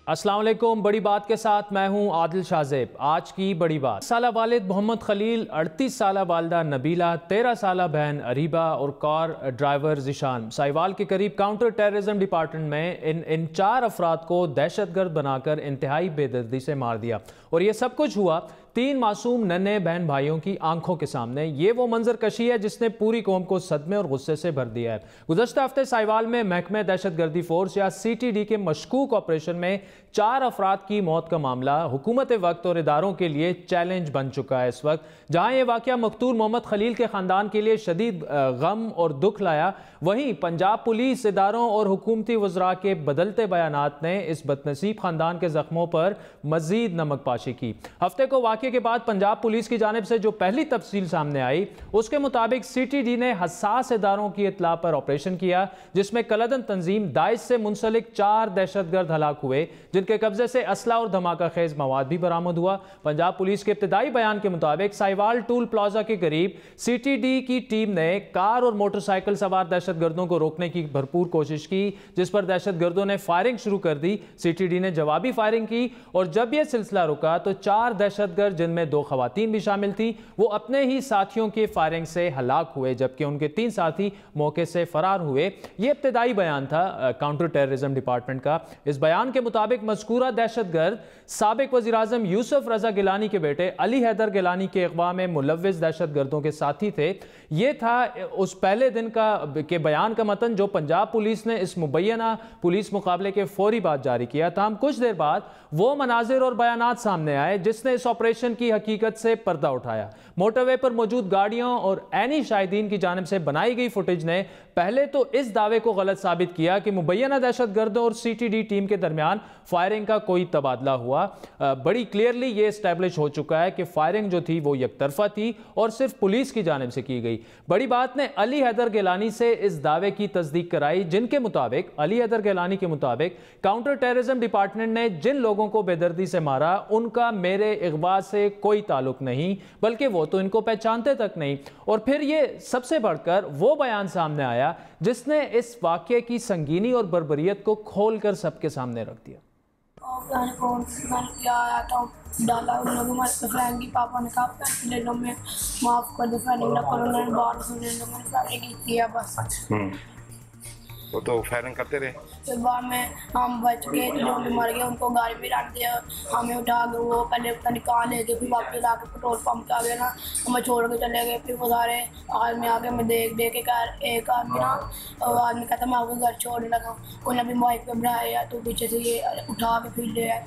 अस्सलाम वालेकुम। बड़ी बात के साथ मैं हूं आदिल शाहजेब। आज की बड़ी बात, साला वालिद मोहम्मद खलील, 38 साला वालदा नबीला, 13 साला बहन अरीबा और कार ड्राइवर जिशान साहिवाल के करीब काउंटर टेररिज्म डिपार्टमेंट में इन 4 अफराद को दहशतगर्द बनाकर इंतहाई बेदर्दी से मार दिया। और ये सब कुछ हुआ 3 मासूम नन्हे बहन भाइयों की आंखों के सामने। ये वो मंजर कशी है जिसने पूरी कौम को सदमे और गुस्से से भर दिया है। गुज़श्ता हफ्ते साहिवाल में महकमे दहशतगर्दी फोर्स या CTD के मशकूक ऑपरेशन में 4 अफराद की मौत का मामला हुकूमत वक्त और इदारों के लिए चैलेंज बन चुका है। इस वक्त जहां यह वाक़या मकतूल मोहम्मद खलील के ख़ानदान के लिए शदीद गम और दुख लाया, वहीं पंजाब पुलिस इदारों और हुकूमती वज़रा के बदलते बयानात ने इस बदनसीब ख़ानदान के ज़ख्मों पर मज़ीद नमक पाशी की। हफ्ते को वाक़े के बाद पंजाब पुलिस की जानिब से जो पहली तफसील सामने आई, उसके मुताबिक CTD ने हसास इदारों की इत्तला पर ऑपरेशन किया, जिसमें कलदन तंजीम दाइश से मुंसलिक 4 दहशतगर्द हलाक हुए, जिनके कब्जे से असला और धमाका खेज मवाद भी बरामद हुआ। पंजाब पुलिस के इब्तदाई बयान के मुताबिक साहिवाल टूल प्लाजा के करीब CTD की टीम ने कार और मोटरसाइकिल सवार दहशतगर्दों को रोकने की भरपूर कोशिश की, जिस पर दहशतगर्दों ने फायरिंग शुरू कर दी। CTD ने जवाबी फायरिंग की और जब यह सिलसिला रुका तो 4 दहशतगर्द, जिनमें 2 खवातीन भी शामिल थी, वो अपने ही साथियों के फायरिंग से हलाक हुए, जबकि उनके 3 साथी मौके से फरार हुए। यह इब्तदाई बयान था काउंटर टेररिज्म डिपार्टमेंट का। इस बयान के मुताबिक मज़कूरा दहशतगर्द साबिक वज़ीर-ए-आज़म यूसुफ रज़ा गिलानी के बेटे अली हैदर गिलानी के अगवा में मुलव्विस दहशतगर्दों के साथी थे। यह था उस पहले दिन के बयान का मतन जो पंजाब पुलिस ने इस मुबैना पुलिस मुकाबले के फौरी बाद जारी किया था। हम कुछ देर बाद वो मनाजिर और बयानात सामने आए जिसने इस ऑपरेशन की हकीकत से पर्दा उठाया। मोटरवे पर मौजूद गाड़ियों और ऐनी शाहिदीन की जानिब से बनाई गई फुटेज ने पहले तो इस दावे को गलत साबित किया कि मुबैना दहशतगर्दों और CTD टीम के दरमियान फायरिंग का कोई तबादला हुआ। बड़ी क्लियरली ये एस्टैब्लिश हो चुका है कि फायरिंग जो थी वो यकतरफा थी और सिर्फ पुलिस की जानिब से की गई। बड़ी बात ने अली हैदर गिलानी से इस दावे की तस्दीक कराई, जिनके मुताबिक अली हैदर गिलानी के मुताबिक काउंटर टेररिज्म डिपार्टमेंट ने जिन लोगों को बेदर्दी से मारा उनका मेरे इगवा से कोई ताल्लुक नहीं, बल्कि वो तो इनको पहचानते तक नहीं। और फिर ये सबसे बढ़कर वो बयान सामने आया जिसने इस वाक़ये की संगीनी और बर्बरियत को खोलकर सबके सामने रख दिया। डाला उन लोगों में फ्रेंड की पापा ने कहा ले लो, मैं माफ़ कर दो, फायरिंग ना करो, उन्होंने बाहर से ले लो, मैंने फायरिंग की है बस। वो तो फायरिंग करते रहे। फिर बाद में हम बच गए, जो भी मर गए उनको गाड़ी में डाल दिया, हमें उठा के वो पहले पता नहीं कहाँ ले गए, फिर वापस आके पेट्रोल पंप पे आ गए ना, हमें छोड़ के चले गए। फिर वो सारे आदमी आके मैं देख के एक आदमी ना आदमी कहता मैं आपको घर छोड़ने लगा, उन्हें भी बाइक पे बढ़ाया तो पीछे से ये उठा के फिर ले आए।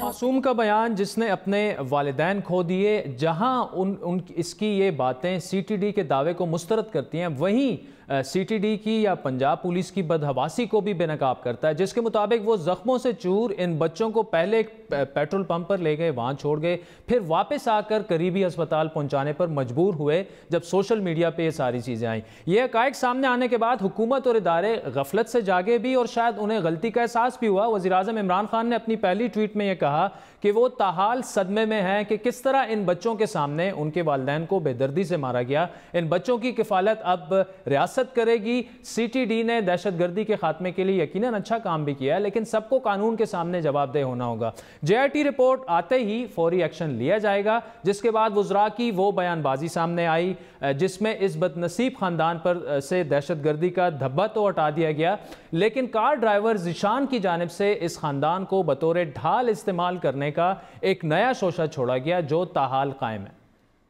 मासूम का बयान जिसने अपने वालिदैन खो दिए, जहां इसकी ये बातें CTD के दावे को मुस्तरद करती हैं, वहीं CTD की या पंजाब पुलिस की बदहवासी को भी बेनकाब करता है, जिसके मुताबिक वो जख्मों से चूर इन बच्चों को पहले एक पेट्रोल पंप पर ले गए, वहां छोड़ गए, फिर वापस आकर करीबी अस्पताल पहुंचाने पर मजबूर हुए जब सोशल मीडिया पे ये सारी चीज़ें आई। ये हक़ाइक़ सामने आने के बाद हुकूमत और इदारे गफलत से जागे भी और शायद उन्हें गलती का एहसास भी हुआ। वज़ीर-ए-आज़म इमरान खान ने अपनी पहली ट्वीट में यह कहा कि वो ताहाल सदमे में हैं कि किस तरह इन बच्चों के सामने उनके वालिदैन को बेदर्दी से मारा गया। इन बच्चों की किफ़ालत अब रियासत करेगी। CTD ने दहशतगर्दी के खात्मे के लिए यकीनन अच्छा काम भी किया है, लेकिन सबको कानून के सामने जवाबदेह होना होगा। JIT रिपोर्ट आते ही फौरी एक्शन लिया जाएगा, जिसके बाद वज़रा की वो बयानबाजी सामने आई जिसमें इस बदनसीब खानदान पर से दहशतगर्दी का धब्बा तो हटा दिया गया, लेकिन कार ड्राइवर जिशान की जानिब से इस खानदान को बतौर ढाल इस्तेमाल करने का एक नया शोशा छोड़ा गया जो ताहाल कायम है।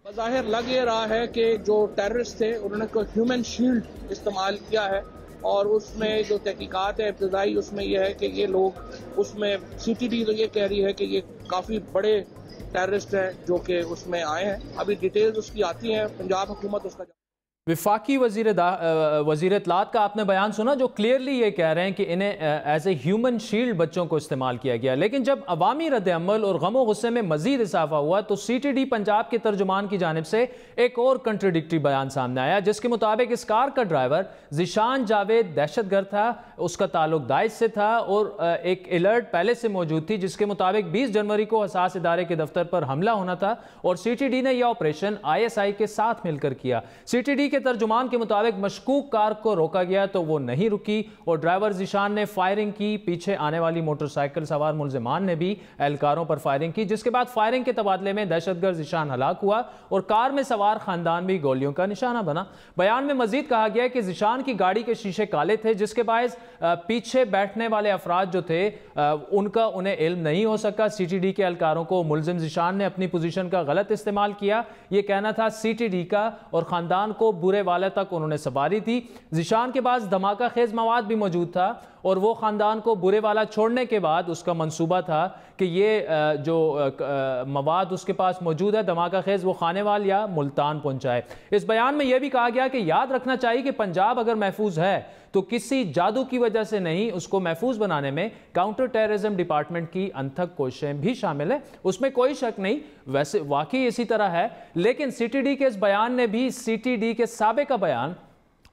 ज़ाहिर लग ये रहा है कि जो टेररिस्ट थे उन्होंने कोई ह्यूमन शील्ड इस्तेमाल किया है और उसमें जो तहकीकात है इब्तदाई उसमें यह है कि ये लोग उसमें CTD तो ये कह रही है कि ये काफ़ी बड़े टेररिस्ट हैं जो कि उसमें आए हैं। अभी डिटेल्स उसकी आती हैं, पंजाब हुकूमत उसका विफाकी वज़ीर इत्तलात का आपने बयान सुना जो क्लियरली ये कह रहे हैं कि इन्हें एज ए ह्यूमन शील्ड बच्चों को इस्तेमाल किया गया। लेकिन जब अवामी रद्द-ए-अमल और गम व गुस्से में मजीद इजाफा हुआ तो CTD पंजाब के तर्जुमान की जानिब से एक और कंट्राडिक्टरी बयान सामने आया, जिसके मुताबिक इस कार का ड्राइवर जिशान जावेद दहशतगर्द था, उसका ताल्लुक दाइश से था और एक अलर्ट पहले से मौजूद थी जिसके मुताबिक 20 जनवरी को हसास इदारे के दफ्तर पर हमला होना था और CTD ने यह ऑपरेशन ISI के साथ मिलकर किया। CTD के के तर्जुमान के मुताबिक मशकूक कार को रोका गया तो वो नहीं रुकी और ड्राइवर ज़ीशान ने फायरिंग की। पीछे आने वाली मोटरसाइकिल सवार मुलजिमान ने भी एहलकारों पर फायरिंग की, जिसके बाद फायरिंग के तबादले में दहशतगर्द ज़ीशान हलाक हुआ और कार में सवार खानदान भी गोलियों का निशाना बना। बयान में मजीद कहा गया कि ज़ीशान की गाड़ी के शीशे काले थे, जिसके बायस पीछे बैठने वाले अफराद जो थे उन्हें इल्म नहीं हो सका। CTD के एहलकारों को मुलजिम ज़ीशान ने अपनी पोजीशन का गलत इस्तेमाल किया। यह कहना था CTD का और खानदान को बुरे वाले तक उन्होंने सवारी थी। ज़ीशान के पास धमाका खेज मवाद भी मौजूद था और वो खानदान को बुरे वाला छोड़ने के बाद उसका मंसूबा था कि ये जो मवाद उसके पास मौजूद है धमाका खेज, वो खानेवाल या मुल्तान पहुंचाए। इस बयान में यह भी कहा गया कि याद रखना चाहिए कि पंजाब अगर महफूज है तो किसी जादू की वजह से नहीं, उसको महफूज बनाने में काउंटर टेररिज्म डिपार्टमेंट की अनथक कोशिशें भी शामिल है, उसमें कोई शक नहीं। वैसे वाकई इसी तरह है, लेकिन CTD के इस बयान ने भी CTD के साबिका बयान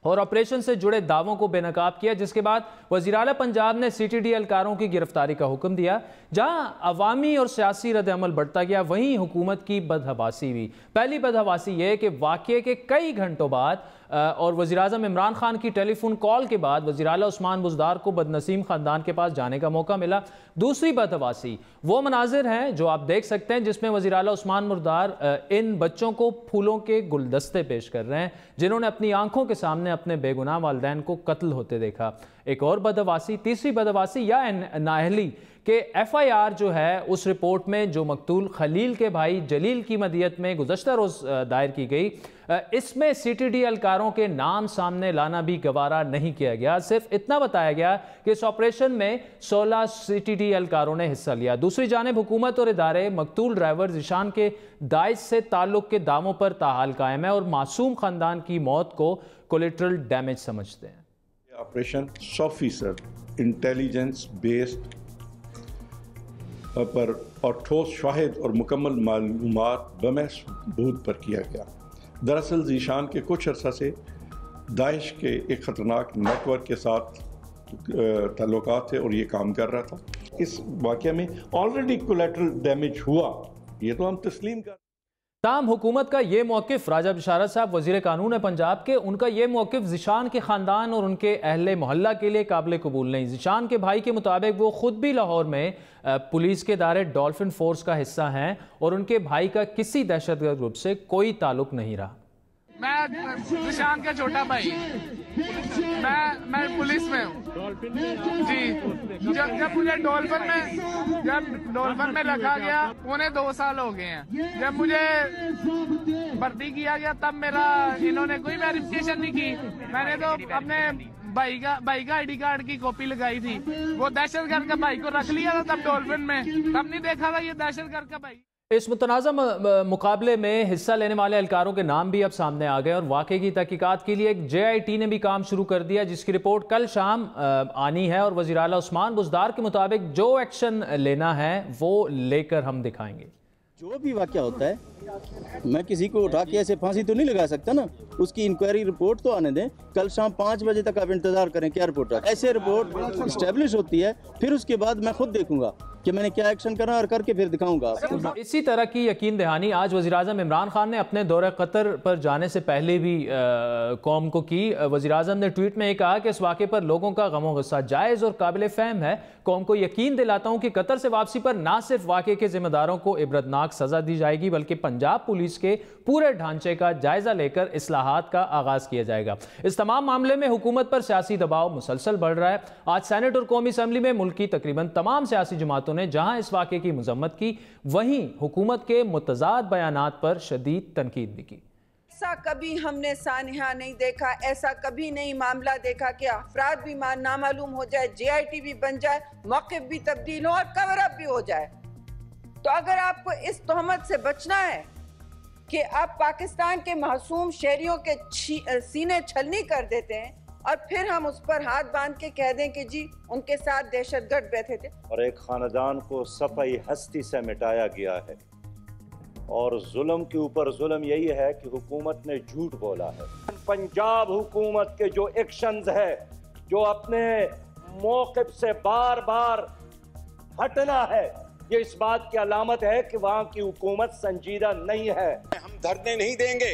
और ऑपरेशन से जुड़े दावों को बेनकाब किया, जिसके बाद वज़ीर-ए-आला पंजाब ने CTD एहलकारों की गिरफ्तारी का हुक्म दिया। जहां अवामी और सियासी रद्द-ए-अमल बढ़ता गया, वहीं हुकूमत की बदहवासी हुई। पहली बदहवासी यह कि वाक़ये के कई घंटों बाद और वज़ीर-ए-आज़म इमरान खान की टेलीफोन कॉल के बाद वज़ीर-ए-आला उस्मान बुज़दार को बदनसीम ख़ानदान के पास जाने का मौका मिला। दूसरी बदहवासी वो मनाजिर हैं जो आप देख सकते हैं, जिसमें वज़ीर-ए-आला उस्मान बुज़दार इन बच्चों को फूलों के गुलदस्ते पेश कर रहे हैं, जिन्होंने अपनी आंखों के सामने अपने बेगुनाह वालिदैन को कत्ल होते देखा। एक और बदहवासी, तीसरी बदहवासी या नाअहली कि FIR जो है उस रिपोर्ट में जो मकतूल खलील के भाई जलील की मदियत में गुज़श्ता रोज़ दायर की गई, इसमें CTD एहलकारों के नाम सामने लाना भी गवारा नहीं किया गया। सिर्फ इतना बताया गया कि इस ऑपरेशन में 16 CTD एहलकारों ने हिस्सा लिया। दूसरी जानिब हुकूमत और इदारे मकतूल ड्राइवर ज़ीशान के दाइश से ताल्लुक़ के दावों पर ताहाल कायम है और मासूम ख़ानदान की मौत को कोलेटरल डैमेज समझते हैं। ऑपरेशन 100% इंटेलिजेंस बेस्ड पर और ठोस शाहिद और मुकम्मल मालूमात बमहज बूथ पर किया गया। दरअसल ज़ीशान के कुछ अर्सा से दाइश के एक ख़तरनाक नेटवर्क के साथ ताल्लुकात थे और ये काम कर रहा था। इस वाक़े में ऑलरेडी कोलेटरल डैमेज हुआ, ये तो हम तस्लीम कर। ताम हुकूमत का ये मौक़िफ़, राजा बिशारत साहब वज़ीर कानून है पंजाब के, उनका ये मौक़िफ़ ज़ीशान के ख़ानदान और उनके अहले मोहल्ला के लिए काबिल कबूल नहीं। ज़ीशान के भाई के मुताबिक वो ख़ुद भी लाहौर में पुलिस के इदारे डॉल्फिन फोर्स का हिस्सा हैं और उनके भाई का किसी दहशतगर्द ग्रुप से कोई ताल्लुक नहीं रहा। मैं ज़ीशान का छोटा भाई, मैं पुलिस में हूँ जी। जब मुझे डॉल्फिन में रखा गया 2.25 साल हो गए हैं। जब मुझे भर्ती किया गया तब मेरा इन्होंने कोई वेरिफिकेशन नहीं की। मैंने तो अपने भाई का ID कार्ड की कॉपी लगाई थी। वो दहशतगर्द का भाई को रख लिया था तब डॉल्फिन में, तब नहीं देखा था ये दहशतगर्द का भाई। इस मुतनाज़ा मुकाबले में हिस्सा लेने वाले एहलकारों के नाम भी अब सामने आ गए और वाक़े की तहकीकात के लिए एक JIT ने भी काम शुरू कर दिया, जिसकी रिपोर्ट कल शाम आनी है और वज़ीर-ए-आला उस्मान बुज़दार के मुताबिक जो एक्शन लेना है वो लेकर हम दिखाएंगे। जो भी वाक़या होता है, मैं किसी को उठा के ऐसे फांसी तो नहीं लगा सकता ना, उसकी इंक्वायरी रिपोर्ट तो आने दें। कल शाम 5 बजे तक आप इंतज़ार करें, क्या रिपोर्ट है। ऐसे रिपोर्ट इस्टेब्लिश होती है, फिर उसके बाद मैं खुद देखूंगा कि मैंने क्या एक्शन करना और करके फिर दिखाऊंगा आपको। इसी तरह की यकीन दहानी आज वज़ीर-ए-आज़म इमरान खान ने अपने दौरे कतर पर जाने से पहले भी कौम को की। वज़ीर-ए-आज़म ने ट्वीट में कहा कि इस वाक़े पर लोगों का गम और गुस्सा जायज़ और काबिल फ़हम है। कौम को यकीन दिलाता हूँ कि कतर से वापसी पर ना सिर्फ वाक़े के ज़िम्मेदारों को इबरतनाक सज़ा दी जाएगी, बल्कि पंजाब पुलिस के पूरे ढांचे का जायज़ा लेकर इस्लाहात का आगाज़ किया जाएगा। इस तमाम मामले में हुकूमत पर सियासी दबाव मुसलसल बढ़ रहा है। आज सेनेट और कौमी असम्बली में मुल्क की तकरीबन तमाम सियासी जमातों ने जहां इस वाक़े की मजम्मत की, वहीं हुकूमत के मुतज़ाद बयानात पर शदीद तनकीद भी की। ऐसा कभी हमने सानिहा नहीं देखा, ऐसा कभी नहीं मामला देखा कि अफराद भी नामालूम हो जाए, JIT भी बन जाए, मौक़िफ़ भी तब्दील हो और कवर अप भी हो जाए। तो अगर आपको इस तहमत से बचना है कि आप पाकिस्तान के मासूम शहरियों के सीने छलनी कर देते हैं और फिर हम उस पर हाथ बांध के कह दें कि जी उनके साथ दहशतगर्द बैठे थे, और एक खानदान को सफाई हस्ती से मिटाया गया है। और जुल्म के ऊपर जुल्म यही है कि हुकूमत ने झूठ बोला है। पंजाब हुकूमत के जो एक्शंस है, जो अपने मौक़िफ़ से बार बार हटना है, ये इस बात की अलामत है कि वहाँ की हुकूमत संजीदा नहीं है। हम धरने नहीं देंगे,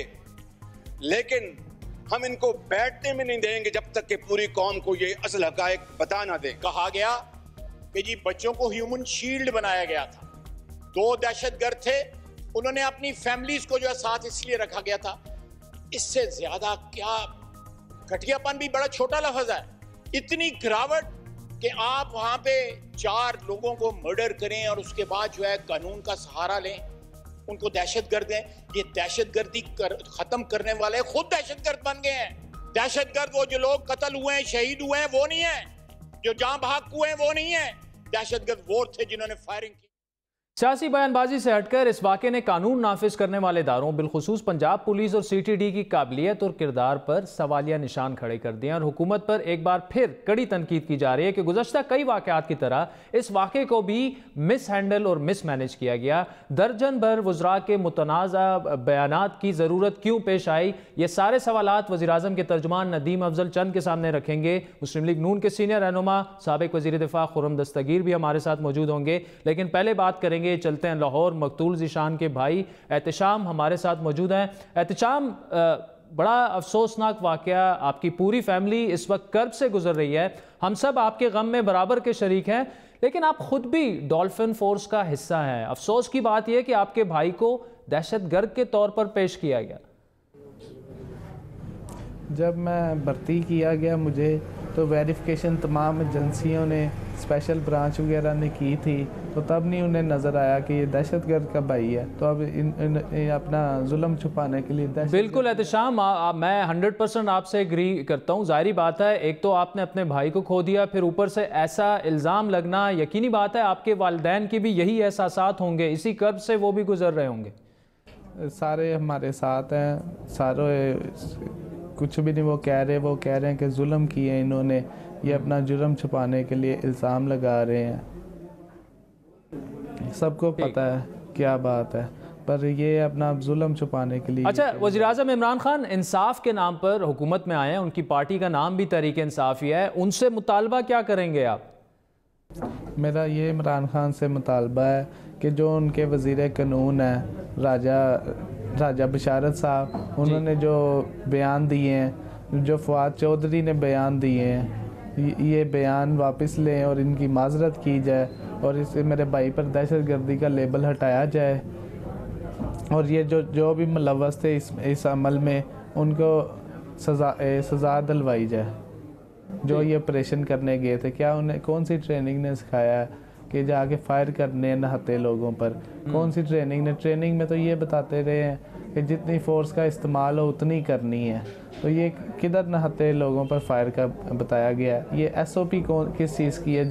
लेकिन हम इनको बैठने में नहीं देंगे जब तक कि पूरी कौम को ये असल हकायक बता ना दें। कहा गया कि जी बच्चों को ह्यूमन शील्ड बनाया गया था। 2 दहशतगर्द थे, उन्होंने अपनी फैमिलीज को जो है साथ इसलिए रखा गया था। इससे ज्यादा क्या घटियापन भी बड़ा छोटा लफ्ज है। इतनी गिरावट कि आप वहां पे 4 लोगों को मर्डर करें और उसके बाद जो है कानून का सहारा लें, उनको दहशतगर्द हैं। ये दहशतगर्दी खत्म करने वाले खुद दहशतगर्द बन गए हैं। दहशतगर्द वो जो लोग कत्ल हुए हैं, शहीद हुए हैं, वो नहीं है। जो जान बहक हुए हैं वो नहीं है। दहशतगर्द वो थे जिन्होंने फायरिंग की। सियासी बयानबाजी से हटकर इस वाक़े ने कानून नाफिज करने वाले इदारों बिलखुसूस पंजाब पुलिस और CTD की काबिलियत और किरदार पर सवालिया निशान खड़े कर दिए और हुकूमत पर एक बार फिर कड़ी तनकीद की जा रही है कि गुज़श्ता कई वाक़यात की तरह इस वाक़े को भी मिस हैंडल और मिस मैनेज किया गया। दर्जन भर वज़रा के मुतनाज़ा बयानात की ज़रूरत क्यों पेश आई, ये सारे सवालात वज़ीर-ए-आज़म के तर्जुमान नदीम अफजल चंद के सामने रखेंगे। मुस्लिम लीग नून के सीनियर रहनुमा साबिक़ वज़ीर दिफ़ा खुर्रम दस्तगीर भी हमारे साथ मौजूद होंगे। लेकिन पहले बात करेंगे, चलते हैं लाहौर। मकतूल ज़ीशान के भाई एहतिशाम हमारे साथ मौजूद हैं। एहतिशाम, बड़ा अफसोसनाक वाक़या, आपकी पूरी फैमिली इस वक्त कर्ब से गुजर रही है। हम सब आपके गम में बराबर के शरीक हैं, लेकिन आप खुद भी डॉल्फिन फोर्स का हिस्सा हैं। अफसोस की बात यह कि आपके भाई को दहशतगर्द के तौर पर पेश किया गया। जब मैं भर्ती किया गया मुझे, तो वेरिफिकेशन तमाम एजेंसियों ने, स्पेशल ब्रांच वगैरह ने की थी, तो तब नहीं उन्हें नज़र आया कि ये दहशतगर्द का भाई है। तो अब इन अपना जुल्म छुपाने के लिए बिल्कुल एहतिशाम, मैं 100% आपसे एग्री करता हूँ। ज़ाहिरी बात है, एक तो आपने अपने भाई को खो दिया, फिर ऊपर से ऐसा इल्ज़ाम लगना, यकीनी बात है आपके वालिदैन की भी यही एहसासात होंगे, इसी कर्ब से वो भी गुजर रहे होंगे। सारे हमारे साथ हैं, सारे कुछ भी नहीं वो कह रहे हैं कि जुल्म किए इन्होंने, ये अपना जुर्म छुपाने के लिए इल्ज़ाम लगा रहे हैं। सबको पता है क्या बात है, पर ये अपना जुल्म छुपाने के लिए। अच्छा, वज़ीर-ए-आज़म इमरान खान इंसाफ के नाम पर हुकूमत में आए हैं, उनकी पार्टी का नाम भी तहरीक इंसाफ ही है, उनसे मुतालबा क्या करेंगे आप? मेरा ये इमरान खान से मुतालबा है कि जो उनके वज़ीर कानून है राजा बशारत साहब, उन्होंने जो बयान दिए हैं, जो फवाद चौधरी ने बयान दिए हैं, ये बयान वापस लें और इनकी माजरत की जाए और इससे मेरे भाई पर दहशतगर्दी का लेबल हटाया जाए। और ये जो भी मुलव्वस थे इस अमल में, उनको सज़ा दिलवाई जाए। जो ये ऑपरेशन करने गए थे, क्या उन्हें कौन सी ट्रेनिंग ने सिखाया है कि जाके फायर करने नहाते लोगों पर? कौन सी ट्रेनिंग ने? ट्रेनिंग में तो ये बताते रहे हैं कि जितनी फोर्स का इस्तेमाल हो उतनी करनी है। तो ये किधर नहाते लोगों पर फायर का बताया गया है? ये SOP किस चीज़ की है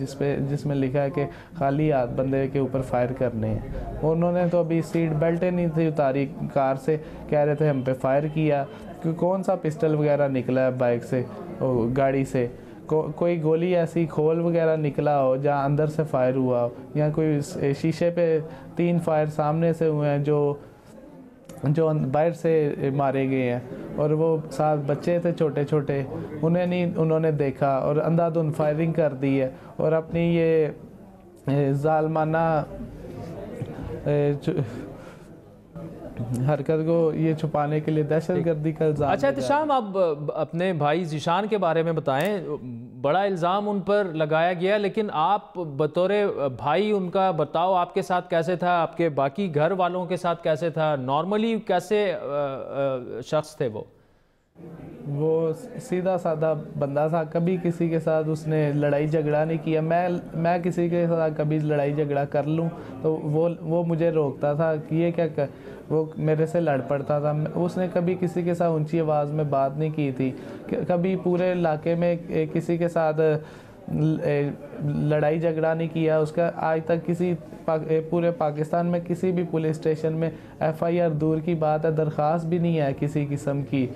जिसमें लिखा है कि खाली हाथ बंदे के ऊपर फायर करने हैं? उन्होंने तो अभी सीट बेल्ट नहीं थी उतारी कार से, कह रहे थे हम पे फायर किया। कौन सा पिस्टल वगैरह निकला है बाइक से, गाड़ी से? कोई गोली ऐसी खोल वगैरह निकला हो जहाँ अंदर से फायर हुआ हो, या कोई शीशे पे 3 फायर सामने से हुए हैं जो बाहर से मारे गए हैं, और वो 7 बच्चे थे छोटे छोटे, उन्होंने देखा और अंधाधुंध फायरिंग कर दी है और अपनी ये जालमाना हरकत को ये छुपाने के लिए दहशतगर्दी का इल्ज़ाम। अच्छा एहतिशाम, आप अपने भाई ज़ीशान के बारे में बताएं। बड़ा इल्ज़ाम उन पर लगाया गया, लेकिन आप बतौर भाई उनका बर्ताव आपके साथ कैसे था, आपके बाकी घर वालों के साथ कैसे था, नॉर्मली कैसे शख्स थे वो? वो सीधा साधा बंदा था, कभी किसी के साथ उसने लड़ाई झगड़ा नहीं किया। मैं किसी के साथ कभी लड़ाई झगड़ा कर लूँ तो वो मुझे रोकता था कि ये क्या कर, वो मेरे से लड़ पड़ता था। उसने कभी किसी के साथ ऊंची आवाज़ में बात नहीं की थी, कभी पूरे इलाके में किसी के साथ लड़ाई झगड़ा नहीं किया उसका। आज तक पूरे पाकिस्तान में किसी भी पुलिस स्टेशन में FIR दूर की बात है, दरख्वास्त भी नहीं है किसी किस्म की।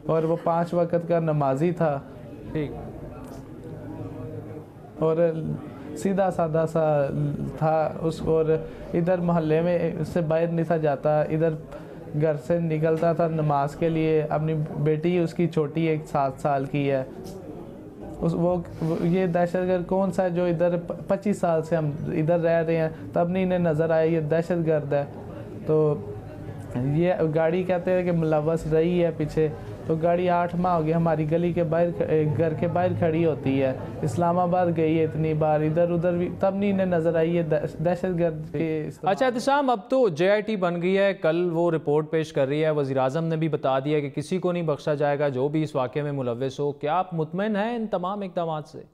और वो 5 वक्त का नमाजी था, ठीक, और सीधा साधा सा था और इधर मोहल्ले में से बाहर नहीं था जाता, इधर घर से निकलता था नमाज के लिए। अपनी बेटी उसकी छोटी 7 साल की है, वो ये दहशतगर्द कौन सा है जो इधर 25 साल से हम इधर रह रहे हैं, तब नहीं इन्हें नज़र आया ये दहशतगर्द है। तो ये गाड़ी कहते हैं कि मुलव्वस रही है पीछे, तो गाड़ी 8 माह हो गया हमारी गली के बाहर, घर के बाहर खड़ी होती है। इस्लामाबाद गई है इतनी बार, इधर उधर भी, तब नहीं इन्हें नज़र आई है दहशतगर्द के। अच्छा एहतिशाम, अब तो JIT बन गई है, कल वो रिपोर्ट पेश कर रही है, वज़ीर आज़म ने भी बता दिया कि किसी को नहीं बख्शा जाएगा जो भी इस वाक़े में मुलव्वस हो। क्या आप मुतमईन हैं इन तमाम इक़दामात से?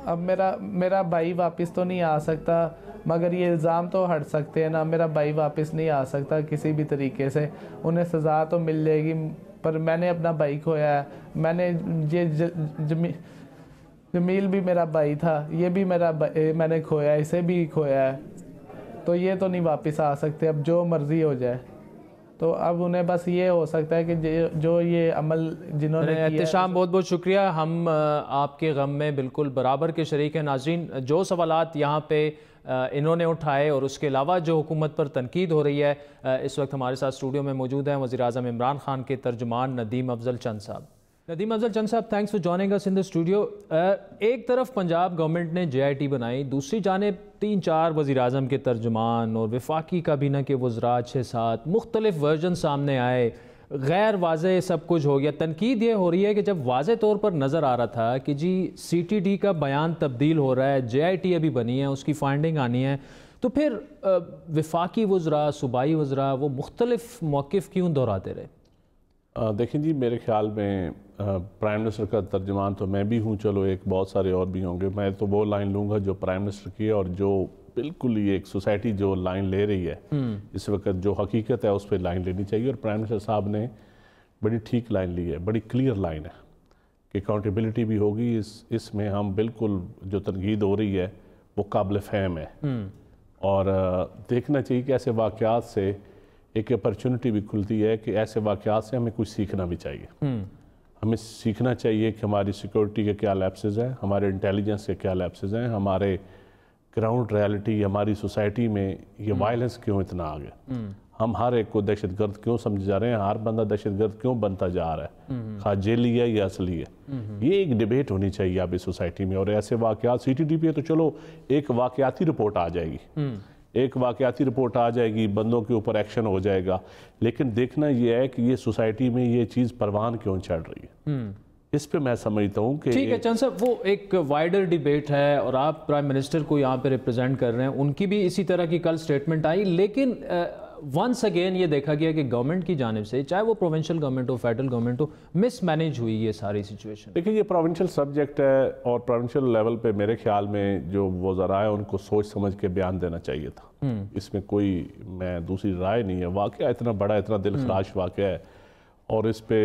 अब मेरा भाई वापस तो नहीं आ सकता, मगर ये इल्ज़ाम तो हट सकते हैं ना। मेरा भाई वापस नहीं आ सकता किसी भी तरीके से, उन्हें सज़ा तो मिल जाएगी, पर मैंने अपना भाई खोया है। मैंने ये जमील भी मेरा भाई था, ये भी मैंने खोया, इसे भी खोया है, तो ये तो नहीं वापस आ सकते। अब जो मर्ज़ी हो जाए, तो अब उन्हें बस ये हो सकता है कि जो ये अमल जिन्होंने किया। एहतिशाम, बहुत बहुत शुक्रिया, हम आपके गम में बिल्कुल बराबर के शरीक हैं। नाज़रीन, जो सवालात यहाँ पे इन्होंने उठाए और उसके अलावा जो हुकूमत पर तनकीद हो रही है, इस वक्त हमारे साथ स्टूडियो में मौजूद हैं वज़ीर आज़म इमरान खान के तर्जुमान नदीम अफजल चंद साहब। नदीम अफजल चंद साहब, thanks for joining us in the studio. एक तरफ पंजाब गवर्नमेंट ने JIT बनाई, दूसरी जानिब 3-4 वज़ीर आज़म के तर्जुमान और वफाकी काबीना के वज़रा 6-7 मुख्तलिफ वर्जन सामने आए, गैर वाज़े सब कुछ हो गया। तनकीद ये हो रही है कि जब वाज़े तौर पर नज़र आ रहा था कि जी CTD का बयान तब्दील हो रहा है, JIT अभी बनी है, उसकी फाइंडिंग आनी है, तो फिर वफाकी वज़रा, सूबाई वज़रा वो मुख्तलिफ मौक़िफ़ क्यों दोहराते रहे? देखिए जी, मेरे ख्याल में प्राइम मिनिस्टर का तर्जुमान तो मैं भी हूँ, चलो एक बहुत सारे और भी होंगे। मैं तो वो लाइन लूँगा जो प्राइम मिनिस्टर की है, और जो बिल्कुल ही एक सोसाइटी जो लाइन ले रही है इस वक्त, जो हकीकत है उस पर लाइन लेनी चाहिए। और प्राइम मिनिस्टर साहब ने बड़ी ठीक लाइन ली है, बड़ी क्लियर लाइन है कि अकाउंटेबिलिटी भी होगी। इसमें हम बिल्कुल, जो तनकीद हो रही है वो काबिल फ़हम है, और देखना चाहिए कि ऐसे वाक़यात से एक अपॉर्चुनिटी भी खुलती है कि ऐसे वाक़यात से हमें कुछ सीखना भी चाहिए। हमें सीखना चाहिए कि हमारी सिक्योरिटी के क्या लैप्सेस हैं, हमारे इंटेलिजेंस के क्या लैप्सेस हैं, हमारे ग्राउंड रियलिटी, हमारी सोसाइटी में ये वायलेंस क्यों इतना आ गया, हम हर एक को दहशतगर्द क्यों समझे जा रहे हैं, हर बंदा दहशतगर्द क्यों बनता जा रहा है, खा जेली है या असली है। ये एक डिबेट होनी चाहिए अब इस सोसाइटी में। और ऐसे वाक़यात CTD पे तो चलो एक वाक़याती रिपोर्ट आ जाएगी, एक वाक़याती रिपोर्ट आ जाएगी, बंदों के ऊपर एक्शन हो जाएगा, लेकिन देखना यह है कि ये सोसाइटी में ये चीज़ परवान क्यों चढ़ रही है। इस पे मैं समझता हूँ कि ठीक है चंद साहब, वो एक वाइडर डिबेट है और आप प्राइम मिनिस्टर को यहाँ पे रिप्रेजेंट कर रहे हैं, उनकी भी इसी तरह की कल स्टेटमेंट आई, लेकिन वंस अगेन ये देखा गया कि गवर्नमेंट की जानिब से, चाहे वो प्रोविंशियल गवर्नमेंट हो, फेडरल गवर्नमेंट हो, मिसमैनेज हुई ये सारी सिचुएशन। देखिए ये प्रोविंशियल सब्जेक्ट है, और प्रोविंशियल लेवल पे मेरे ख्याल में जो वज़रा है उनको सोच समझ के बयान देना चाहिए था। इसमें कोई मैं दूसरी राय नहीं है। वाक़या इतना बड़ा, इतना दिलखराश वाक़या है, और इस पे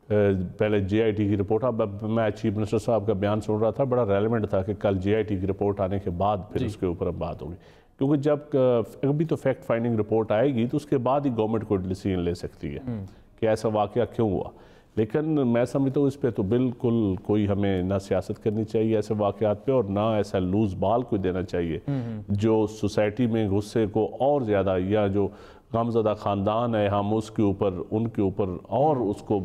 पहले JIT की रिपोर्ट, अब मैं चीफ मिनिस्टर साहब का बयान सुन रहा था, बड़ा रेलेवेंट था कि कल JIT की रिपोर्ट आने के बाद फिर उसके ऊपर अब बात होगी, क्योंकि जब अभी तो फैक्ट फाइंडिंग रिपोर्ट आएगी तो उसके बाद ही गवर्नमेंट कोई डिसीजन ले सकती है कि ऐसा वाक़या क्यों हुआ। लेकिन मैं समझता हूँ इस पर तो बिल्कुल कोई हमें ना सियासत करनी चाहिए ऐसे वाक़यात पे, और ना ऐसा लूज बाल कोई देना चाहिए जो सोसाइटी में गुस्से को और ज़्यादा, या जो गमज़दा ख़ानदान है हम उसके ऊपर, उनके ऊपर, और उसको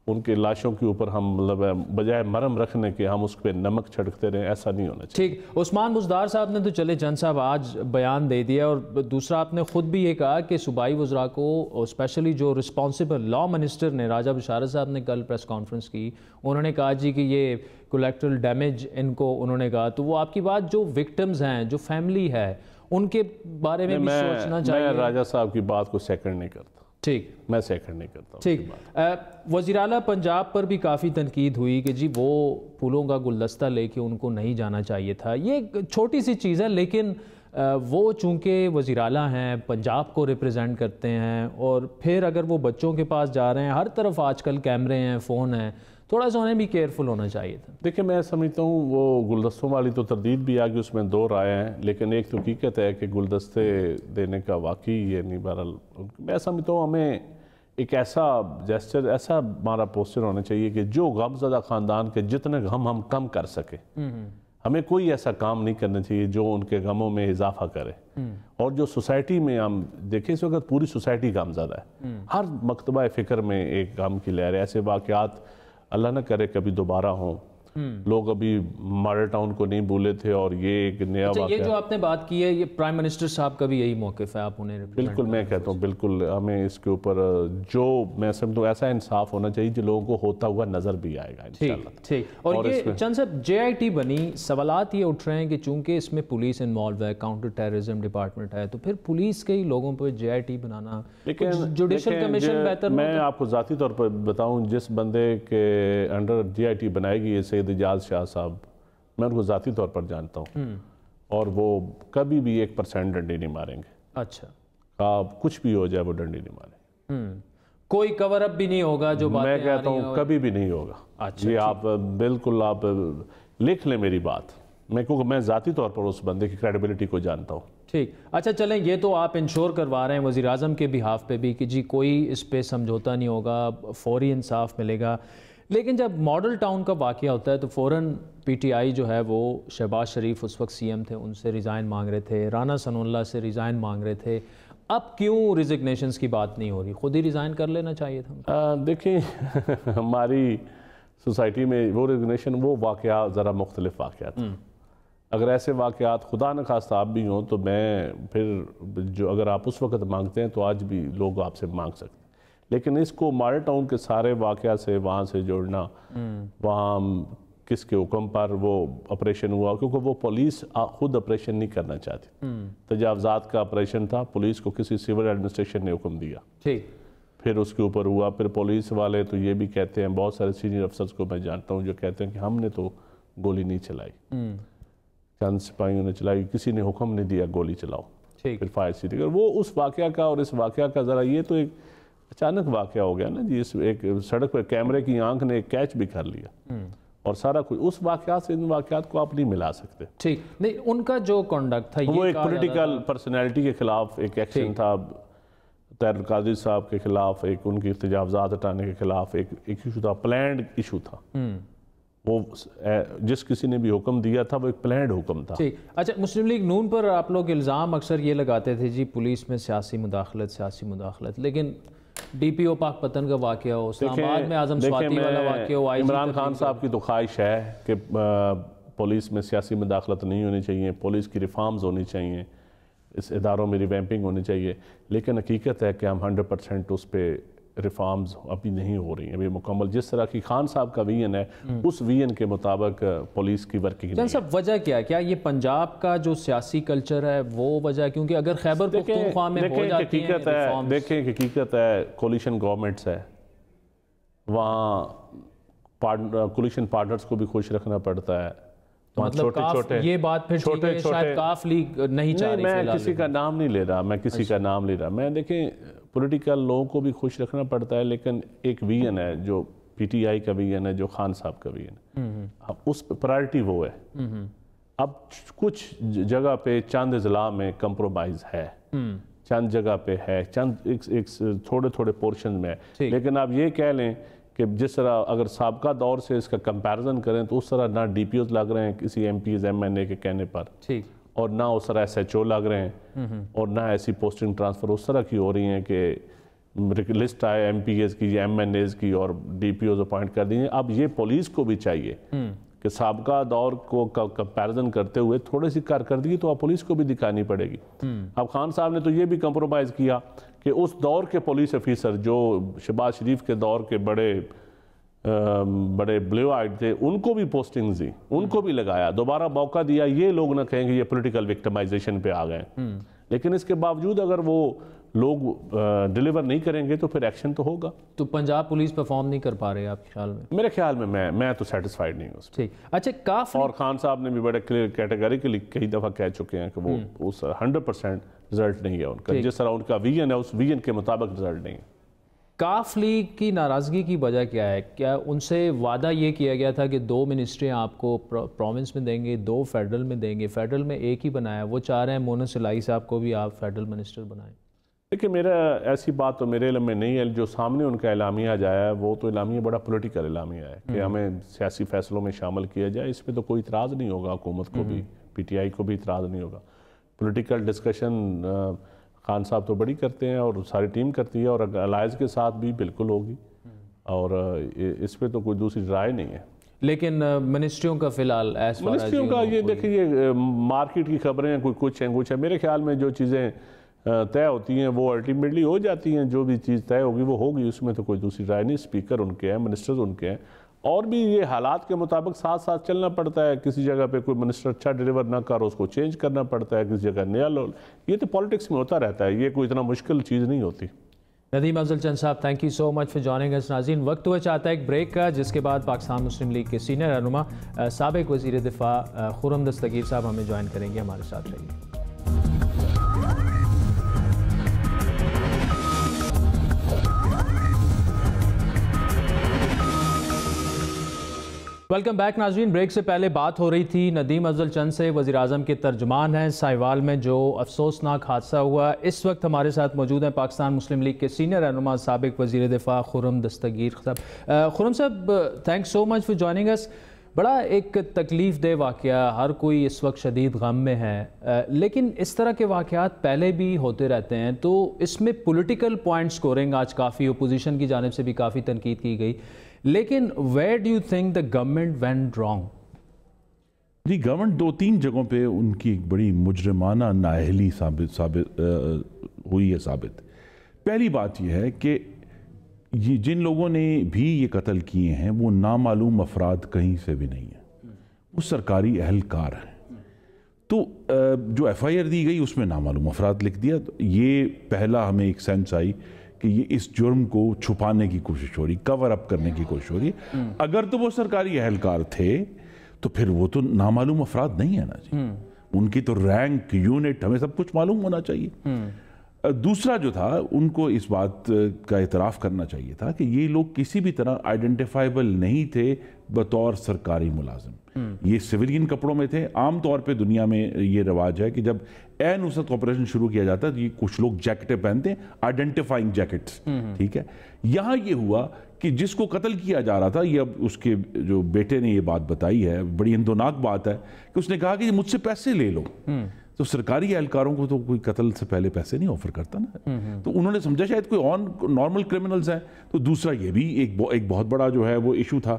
उनके लाशों के ऊपर हम मतलब बजाय मरहम रखने के हम उस पर नमक छिड़कते रहें, ऐसा नहीं होना चाहिए। ठीक, उस्मान बुज़दार साहब ने तो चले चंद साहब आज बयान दे दिया, और दूसरा आपने ख़ुद भी ये कहा कि सूबाई वज़रा को, स्पेशली जो रिस्पॉन्सिबल लॉ मिनिस्टर ने, राजा बशारत साहब ने कल प्रेस कॉन्फ्रेंस की, उन्होंने कहा जी कि ये कोलेक्ट्रल डैमेज इनको उन्होंने कहा, तो वो आपकी बात, जो विक्टिम्स हैं, जो फैमिली है, उनके बारे में भी सोचना चाहिए। मैं राजा साहब की बात को सेकंड नहीं करता। ठीक, मैं सेकंड नहीं करता। ठीक, वज़ीर आला पंजाब पर भी काफ़ी तनकीद हुई कि जी वो फूलों का गुलदस्ता लेके उनको नहीं जाना चाहिए था। ये एक छोटी सी चीज़ है, लेकिन वो चूँकि वज़ीर आला हैं, पंजाब को रिप्रेजेंट करते हैं, और फिर अगर वो बच्चों के पास जा रहे हैं, हर तरफ आजकल कैमरे हैं, फ़ोन हैं, थोड़ा सा उन्हें भी केयरफुल होना चाहिए था। देखिए मैं समझता हूँ वो गुलदस्तों वाली तो तरदीद भी आ गई, उसमें दो राय हैं, लेकिन एक तो हकीकत है कि गुलदस्ते देने का वाकई ये नहीं, बहरहाल मैं समझता हूँ हमें एक ऐसा जेस्चर, ऐसा हमारा पोस्टर होना चाहिए कि जो गमज़दा ख़ानदान के जितने गम हम कम कर सके, हमें कोई ऐसा काम नहीं करना चाहिए जो उनके गमों में इजाफा करे। और जो सोसाइटी में हम देखें इस वक्त पूरी सोसाइटी गमज़दा है, हर मकतबा फ़िक्र में एक गम की लहर है। ऐसे वाक़यात अल्लाह न करे कभी दोबारा हों, लोग अभी मॉडल टाउन को नहीं भूले थे और ये एक नया अच्छा, ये वाक़या। जो आपने बात की है, ये प्राइम मिनिस्टर साहब का भी यही मौक़िफ़ है, आप उन्हें represent बिल्कुल, मैं कहता हूँ बिल्कुल हमें इसके ऊपर जो मैं समझता हूँ ऐसा इंसाफ होना चाहिए जो लोगों को होता हुआ नज़र भी आएगा इंशाल्लाह। ठीक। और ये चंद साहब JIT बनी, सवालात ये उठ रहे हैं कि चूंकि इसमें पुलिस इन्वॉल्व है, काउंटर टेररिज्म डिपार्टमेंट है, तो फिर पुलिस के ही लोगों पर JIT बनाना, जुडिशल कमीशन बेहतर। मैं आपको ज़ाती तौर पर बताऊँ, जिस बंदे के अंडर JIT बनाएगी ये सैयद इजाज़ शाह साहब, मैं उनको ज़ाती तौर पर जानता हूँ और वो कभी भी 1% डंडी नहीं मारेंगे। अच्छा, कुछ भी हो जाए वो डंडी नहीं मारेंगे। कोई कवर अप भी नहीं होगा जो बातें मैं कहता हूँ कभी भी नहीं होगा। अच्छा, ये आप बिल्कुल आप लिख लें मेरी बात, क्योंकि मैं ज़ाती तौर पर उस बंदे की क्रेडिबिलिटी को जानता हूँ। ठीक। अच्छा चलें, ये तो आप इंश्योर करवा रहे हैं वज़ीर आज़म के बिहाफ पे भी कि जी कोई इस पे समझौता नहीं होगा, फौरी इंसाफ मिलेगा। लेकिन जब मॉडल टाउन का वाक़या होता है तो फ़ौरन PTI जो है वो शहबाज शरीफ उस वक्त CM थे, उनसे रिज़ाइन मांग रहे थे, राना सनाउल्लाह से रिज़ाइन मांग रहे थे। अब क्यों रिजिग्नेशंस की बात नहीं हो रही? खुद ही रिज़ाइन कर लेना चाहिए था। देखिए हमारी सोसाइटी में वो रिजिग्नेशन, वो वाक़या ज़रा मुख्तलिफ वाक़या था। अगर ऐसे वाक़यात खुदा न खास्ता आप भी हों तो मैं फिर जो अगर आप उस वक्त मांगते हैं तो आज भी लोग आपसे मांग सकते हैं। लेकिन इसको मॉडल टाउन के सारे वाक़या से वहाँ से जोड़ना, वहाँ किसके हुक्म पर वो ऑपरेशन हुआ, क्योंकि वो पुलिस खुद ऑपरेशन नहीं करना चाहती, तजावज़ात का ऑपरेशन था, पुलिस को किसी सिविल एडमिनिस्ट्रेशन ने हुक्म दिया, ठीक, फिर उसके ऊपर हुआ। फिर पुलिस वाले तो ये भी कहते हैं, बहुत सारे सीनियर अफसर्स को मैं जानता हूँ जो कहते हैं कि हमने तो गोली नहीं चलाई, चंद सिपाहियों ने चलाई, किसी ने हुक्म नहीं दिया गोली चलाओ, फिर फायर सीधी। वो उस वाक़या का और इस वाक़या का ज़रा, ये तो एक अचानक वाक़या हो गया ना जी। इस एक सड़क पर कैमरे की आंख ने एक कैच भी कर लिया और सारा कुछ, उस वाक़यात से इन वाक़यात को आप नहीं मिला सकते। ठीक नहीं, उनका जो कंडक्ट था वो एक पॉलिटिकल पर्सनैलिटी के खिलाफ एक एक्शन था, तैर कादिर साहब के खिलाफ, एक उनकी तजावज़ात हटाने के खिलाफ एक इशू था, प्लान्ड इशू था। वो जिस किसी ने भी हुक्म दिया था वो एक प्लान्ड हुक्म था। ठीक। अच्छा, मुस्लिम लीग नून पर आप लोग इल्ज़ाम अक्सर ये लगाते थे जी पुलिस में सियासी मुदाखलत, लेकिन DPO पाकपतन का वाक़या हो, इस्लामाबाद में आज़म स्वाति वाला वाक़या हो, इमरान खान साहब की तो ख्वाहिश है कि पुलिस में सियासी मुदाखलत नहीं होनी चाहिए, पुलिस की रिफॉर्म्स होनी चाहिए, इस इदारों में रिवैम्पिंग होनी चाहिए। लेकिन हकीकत है कि हम 100% उस पर रिफॉर्म्स अभी नहीं हो रही हैं अभी मुकम्मल। जिस तरह की खान साहब का विजन है उस विजन के मुताबिक पुलिस की वर्किंग नहीं है। सब वजह क्या है? क्या ये पंजाब का जो सियासी कल्चर है वो वजह? क्योंकि अगर खैबर पख्तूनख्वा में हो जाती है, देखें हकीकत है, कोलिशन गवर्नमेंट्स है, वहाँ कोलिशन पार्टनर्स को भी खुश रखना पड़ता है। मतलब छोटे ये बात फिर छोटे शायद काफ लीग नहीं चाह रही। मैं किसी का नाम नहीं ले रहा, मैं देखें पॉलिटिकल लोगों को भी खुश रखना पड़ता है, लेकिन एक विजन है जो PTI का विजन है, जो खान साहब का विजन है, अब उस प्रायोरिटी वो है। अब कुछ जगह पे चंद ज़िला में कंप्रोमाइज़ है, चंद जगह पे है, चंद एक थोड़े पोर्शन में है। लेकिन आप ये कह लें कि जिस तरह अगर साबका दौर से इसका कंपैरिजन करें तो उस तरह ना DPOs लग रहे हैं किसी MPs MNA के कहने पर, ठीक, और ना उस तरह SHO लग रहे हैं, और ना ऐसी पोस्टिंग ट्रांसफ़र उस तरह की हो रही हैं कि लिस्ट आए MPs की या MNAs की और DPOs अपॉइंट कर दी। अब ये पुलिस को भी चाहिए कि साबका दौर को कंपैरिजन करते हुए थोड़ी सी कारकर्दगी तो पुलिस को भी दिखानी पड़ेगी। अब खान साहब ने तो ये भी कंप्रोमाइज़ किया कि उस दौर के पुलिस ऑफिसर जो शहबाज शरीफ के दौर के बड़े ब्लू आइड थे, उनको भी पोस्टिंग्स दी, उनको भी लगाया, दोबारा मौका दिया। ये लोग ना कहेंगे ये पॉलिटिकल विक्टिमाइजेशन पे आ गए, लेकिन इसके बावजूद अगर वो लोग डिलीवर नहीं करेंगे तो फिर एक्शन तो होगा। तो पंजाब पुलिस परफॉर्म नहीं कर पा रहे आपके ख्याल में? मेरे ख्याल में मैं तो सेटिस्फाइड नहीं हूँ। ठीक। अच्छा, काफ और खान साहब ने भी बड़े क्लियर कैटेगरिकली कई दफ़ा कह चुके हैं कि वो उस 100% रिजल्ट नहीं है उनका, जिस तरह उनका विजन है उस विजन के मुताबिक रिजल्ट नहीं है। काफ लीग की नाराज़गी की वजह क्या है? क्या उनसे वादा ये किया गया था कि 2 मिनिस्ट्रियाँ आपको प्रोविंस में देंगे, 2 फेडरल में देंगे, फेडरल में एक ही बनाया, वो चाह रहे हैं मोनस सिलाई साहब को भी आप फेडरल मिनिस्टर बनाएं? देखिए, मेरा ऐसी बात तो मेरे इल्म में नहीं है। जो सामने उनका एलामिया जाया है वो तो एलामिया बड़ा पॉलिटिकल एलामिया है कि हमें सियासी फैसलों में शामिल किया जाए। इस पर तो कोई इतराज़ नहीं होगा, हुकूमत को भी, PTI को भी इतराज़ नहीं होगा। पॉलिटिकल डिस्कशन खान साहब तो बड़ी करते हैं और सारी टीम करती है, और अलायंस के साथ भी बिल्कुल होगी, और इस पर तो कोई दूसरी राय नहीं है। लेकिन मिनिस्ट्रियों का फिलहाल मिनिस्ट्रियों का ये देखिए मार्केट की खबरें कोई कुछ हैं कुछ है। मेरे ख्याल में जो चीज़ें तय होती हैं वो अल्टीमेटली हो जाती हैं। जो भी चीज़ तय होगी वो होगी, उसमें तो कोई दूसरी राय नहीं। स्पीकर उनके हैं, मिनिस्टर्स उनके हैं, और भी ये हालात के मुताबिक साथ साथ चलना पड़ता है। किसी जगह पे कोई मिनिस्टर अच्छा डिलीवर ना कर उसको चेंज करना पड़ता है, किसी जगह नया लो। ये तो पॉलिटिक्स में होता रहता है, ये कोई इतना मुश्किल चीज़ नहीं होती। नदीम अफजल चंद साहब, thank you so much for joining us. नाज़रीन, वक्त हुआ चाहता है एक ब्रेक का, जिसके बाद पाकिस्तान मुस्लिम लीग के सीनियर रहनुमा साबिक वज़ीर दिफा खुर्रम दस्तगीर साहब हमें ज्वाइन करेंगे। हमारे साथ रहिए। वेलकम बैक नाज़रीन। ब्रेक से पहले बात हो रही थी नदीम अफजल चंद से, वज़ीर आज़म के तर्जुमान हैं। साहिवाल में जो अफसोसनाक हादसा हुआ, इस वक्त हमारे साथ मौजूद हैं पाकिस्तान मुस्लिम लीग के सीनियर रहनुमा साबिक वज़ीर दिफा खुर्रम दस्तगीर साहब। खुर्रम साहब, thanks so much for joining us. बड़ा एक तकलीफ़ दे वाक़या, हर कोई इस वक्त शदीद गम में है, लेकिन इस तरह के वाक़यात पहले भी होते रहते हैं, तो इसमें पॉलिटिकल पॉइंट स्कोरिंग आज काफ़ी अपोजिशन की जानिब से भी काफ़ी तनकीद की गई, लेकिन where do you think the government went wrong? जी, गवर्नमेंट 2-3 जगहों पे उनकी एक बड़ी मुजरमाना नाअहली हुई है साबित। पहली बात यह है कि ये जिन लोगों ने भी ये कत्ल किए हैं वो नामालूम अफराद कहीं से भी नहीं है, वो सरकारी अहलकार हैं। तो जो FIR दी गई उसमें नामालूम अफराद लिख दिया। तो ये पहला हमें एक सेंस आई कि ये इस जुर्म को छुपाने की कोशिश हो रही, कवर अप करने की कोशिश हो रही है। अगर तो वो सरकारी अहलकार थे तो फिर वो तो नामालूम अफराद नहीं है ना जी। उनकी तो रैंक, यूनिट, हमें सब कुछ मालूम होना चाहिए। दूसरा जो था, उनको इस बात का एतराफ़ करना चाहिए था कि ये लोग किसी भी तरह आइडेंटिफाइबल नहीं थे बतौर सरकारी मुलाजिम। ये सिविलियन कपड़ों में थे। आम तौर पे दुनिया में ये रिवाज है कि जब ए नुसरत ऑपरेशन शुरू किया जाता है तो ये कुछ लोग जैकेटें पहनते हैं, आइडेंटिफाइंग जैकेट्स, ठीक है। यहाँ ये हुआ कि जिसको कत्ल किया जा रहा था, ये अब उसके जो बेटे ने ये बात बताई है, बड़ी इंदोनाक बात है कि उसने कहा कि मुझसे पैसे ले लो। तो सरकारी एहलकारों को तो कोई कत्ल से पहले पैसे नहीं ऑफर करता ना। तो उन्होंने समझा शायद कोई नॉर्मल क्रिमिनल्स हैं। तो दूसरा ये भी एक बहुत बड़ा जो है वो इशू था।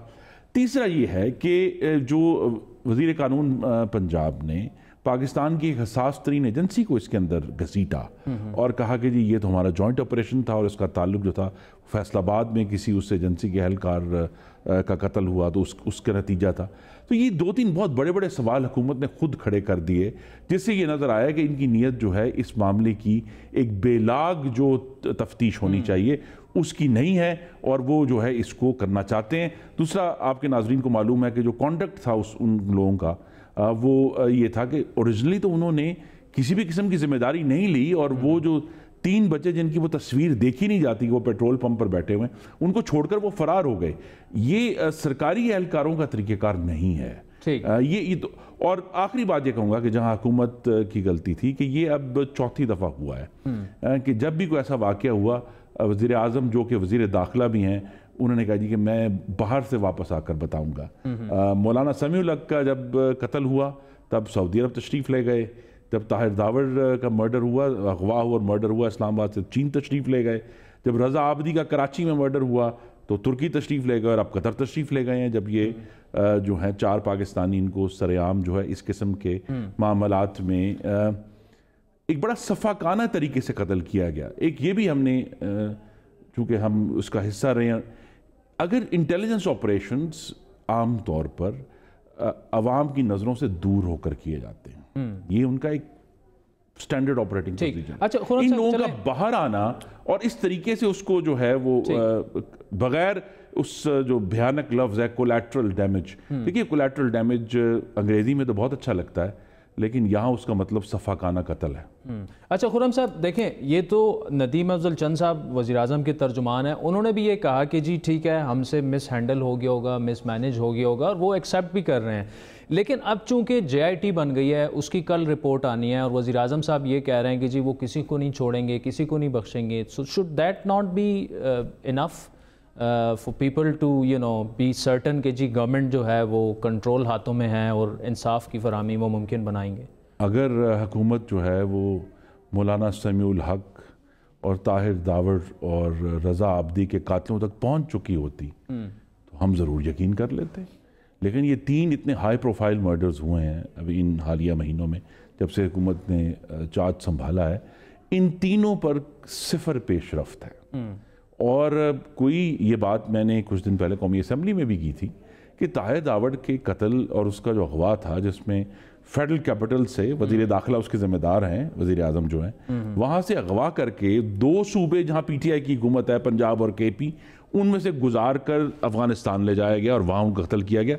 तीसरा ये है कि जो वज़ीर कानून पंजाब ने पाकिस्तान की एक हसास तरीन एजेंसी को इसके अंदर घसीटा और कहा कि जी ये तो हमारा जॉइंट ऑपरेशन था और इसका ताल्लुक जो था फैसलाबाद में किसी उस एजेंसी के एहलकार का कत्ल हुआ, तो उसका नतीजा था। तो ये 2-3 बहुत बड़े बड़े सवाल हुकूमत ने खुद खड़े कर दिए, जिससे ये नज़र आया कि इनकी नीयत जो है इस मामले की एक बेलाग जो तफ्तीश होनी चाहिए उसकी नहीं है, और वो जो है इसको करना चाहते हैं। दूसरा, आपके नाजरीन को मालूम है कि जो कॉन्डक्ट था उन लोगों का वो ये था कि ओरिजिनली तो उन्होंने किसी भी किस्म की जिम्मेदारी नहीं ली, और वो जो 3 बच्चे जिनकी वो तस्वीर देखी नहीं जाती, वो पेट्रोल पंप पर बैठे हुए, उनको छोड़कर वो फरार हो गए। ये सरकारी एहलकारों का तरीक़ेकार नहीं है। ये तो, और आखिरी बात ये कहूँगा कि जहाँ हुकूमत की गलती थी कि ये अब चौथी दफ़ा हुआ है कि जब भी कोई ऐसा वाक़या हुआ, वज़ीर आज़म जो कि वज़ीर दाखिला भी हैं, उन्होंने कहा जी कि मैं बाहर से वापस आकर बताऊंगा। मौलाना समीउल हक का जब कत्ल हुआ तब सऊदी अरब तशरीफ़ ले गए। जब ताहिर दावर का मर्डर हुआ, अगवा हुआ और मर्डर हुआ, इस्लामाबाद से चीन तशरीफ़ ले गए। जब रज़ा आबदी का कराची में मर्डर हुआ तो तुर्की तशरीफ़ ले गए, और अब कतर तशरीफ़ ले गए हैं। जब ये जो है 4 पाकिस्तानी इनको सरेआम जो है इस किस्म के मामलात में एक बड़ा सफ़ाकाना तरीके से कत्ल किया गया। एक ये भी हमने, चूँकि हम उसका हिस्सा रहे हैं, अगर इंटेलिजेंस ऑपरेशंस आम तौर पर अवाम की नज़रों से दूर होकर किए जाते हैं, ये उनका एक स्टैंडर्ड ऑपरेटिंग प्रोसीजर। अच्छा, इन लोगों का बाहर आना और इस तरीके से उसको जो है वो बगैर उस जो भयानक लफ्ज़ है कोलैटरल डैमेज, देखिए कोलैटरल डैमेज अंग्रेजी में तो बहुत अच्छा लगता है, लेकिन यहाँ उसका मतलब सफ़ाकाना कत्ल है। अच्छा खुर्रम साहब, देखें, ये तो नदीम अफजल चंद साहब वज़ीर आज़म के तर्जुमान हैं, उन्होंने भी ये कहा कि जी ठीक है, हमसे मिस हैंडल हो गया होगा, मिस मैनेज हो गया होगा, और वो एक्सेप्ट भी कर रहे हैं। लेकिन अब चूंकि JIT बन गई है, उसकी कल रिपोर्ट आनी है, और वज़ीर आज़म साहब ये कह रहे हैं कि जी वो किसी को नहीं छोड़ेंगे, किसी को नहीं बख्शेंगे। So should that not be enough for people to be certain कि जी गवर्नमेंट जो है वो कंट्रोल हाथों में है और इंसाफ की फराहमी वो मुमकिन बनाएंगे? अगर हुकूमत जो है वो मौलाना समीउल हक और ताहिर दावर और रज़ा आबदी के कातलों तक पहुंच चुकी होती तो हम ज़रूर यकीन कर लेते, लेकिन ये 3 इतने हाई प्रोफाइल मर्डर्स हुए हैं अभी इन हालिया महीनों में जब से हुकूमत ने चार्ज संभाला है, इन तीनों पर सिफर पेशरफ्त है। और कोई ये बात मैंने कुछ दिन पहले कौमी असम्बली में भी की थी कि ताहिर दावड़ के कत्ल और उसका जो अगवा था, जिसमें फेडरल कैपिटल से वज़ीर दाखिला उसके ज़िम्मेदार हैं, वज़ीर आज़म जो हैं, वहाँ से अगवा करके 2 सूबे जहाँ PTI की हुकूमत है, पंजाब और KP, उनमें से गुजार कर अफ़गानिस्तान ले जाया गया और वहाँ उनका कत्ल किया गया।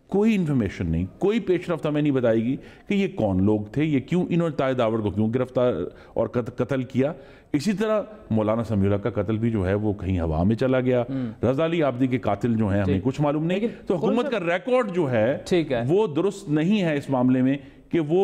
कोई इन्फॉर्मेशन नहीं, कोई पेशरफ्त हमें नहीं बताएगी कि ये कौन लोग थे, ये क्यों इन्होंने ताहिर दावड़ को क्यों गिरफ्तार और कत्ल किया। इसी तरह मौलाना समीउल्लाह का कत्ल भी जो है वो कहीं हवा में चला गया। रज़ा अली आब्दी के कातिल जो हैं हमें कुछ मालूम नहीं। तो हुकूमत का रिकॉर्ड जो है वो दुरुस्त नहीं है इस मामले में कि वो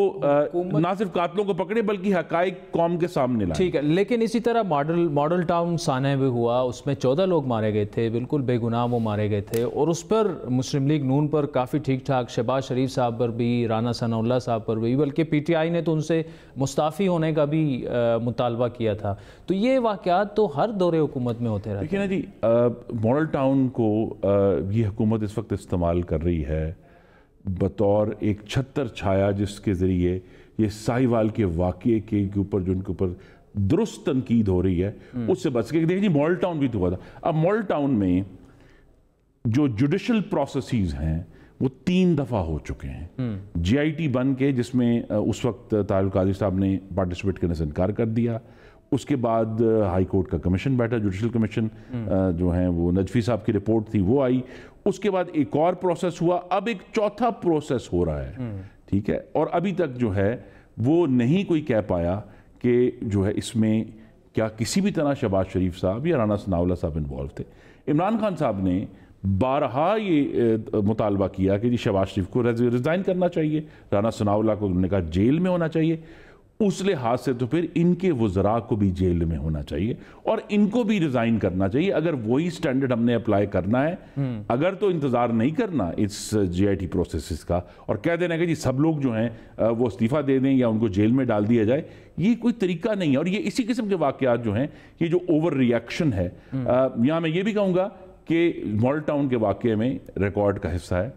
ना सिर्फ कातिलों को पकड़े बल्कि हकाइक कौम के सामने लाए। ठीक है, लेकिन इसी तरह मॉडल टाउन साने भी हुआ, उसमें 14 लोग मारे गए थे, बिल्कुल बेगुनाह वो मारे गए थे, और उस पर मुस्लिम लीग नून पर काफ़ी ठीक ठाक, शहबाज शरीफ साहब पर भी, राना सनाउल्लाह साहब पर भी, बल्कि PTI ने तो उनसे मुस्ताफ़ी होने का भी मुतालबा किया था। तो ये वाक़यात तो हर दौरे हुकूमत में होते रहते हैं। देखिए ना जी, मॉडल टाउन को ये हुकूमत इस वक्त इस्तेमाल कर रही है बतौर एक छत्तर छाया जिसके ज़रिए ये साहिवाल के वाक़े के ऊपर जो उनके ऊपर दुरुस्त तनकीद हो रही है उससे बच के। देखिए जी, मॉडल टाउन भी तो हुआ था। अब मॉडल टाउन में जो जुडिशल प्रोसेसेस हैं वो 3 दफ़ा हो चुके हैं। GIT बन के, जिसमें उस वक्त तारिक कादिर साहब ने पार्टिसिपेट करने से इनकार कर दिया। उसके बाद हाई कोर्ट का कमीशन बैठा, जुडिशल कमीशन जो है वो नजफी साहब की रिपोर्ट थी वो आई। उसके बाद एक और प्रोसेस हुआ, अब एक चौथा प्रोसेस हो रहा है, ठीक है। और अभी तक जो है वो नहीं कोई कह पाया कि जो है इसमें क्या किसी भी तरह शहबाज शरीफ साहब या राना सनाउल्लाह साहब इन्वॉल्व थे। इमरान खान साहब ने बारहा ये मुतालबा किया कि जी शहबाज शरीफ को रिज़ाइन करना चाहिए, राना सनाउल्लाह को उन्होंने कहा जेल में होना चाहिए। उस लिहाज से तो फिर इनके वज़रा को भी जेल में होना चाहिए और इनको भी रिज़ाइन करना चाहिए अगर वही स्टैंडर्ड हमने अप्लाई करना है। अगर तो इंतज़ार नहीं करना इस GIT प्रोसेस का और कह देना कि जी सब लोग जो हैं वो इस्तीफ़ा दे दें या उनको जेल में डाल दिया जाए, ये कोई तरीका नहीं है। और ये इसी किस्म के वाक़यात जो हैं, ये जो ओवर रिएक्शन है, यहाँ मैं ये भी कहूँगा कि मॉडल टाउन के वाक़े में रिकॉर्ड का हिस्सा है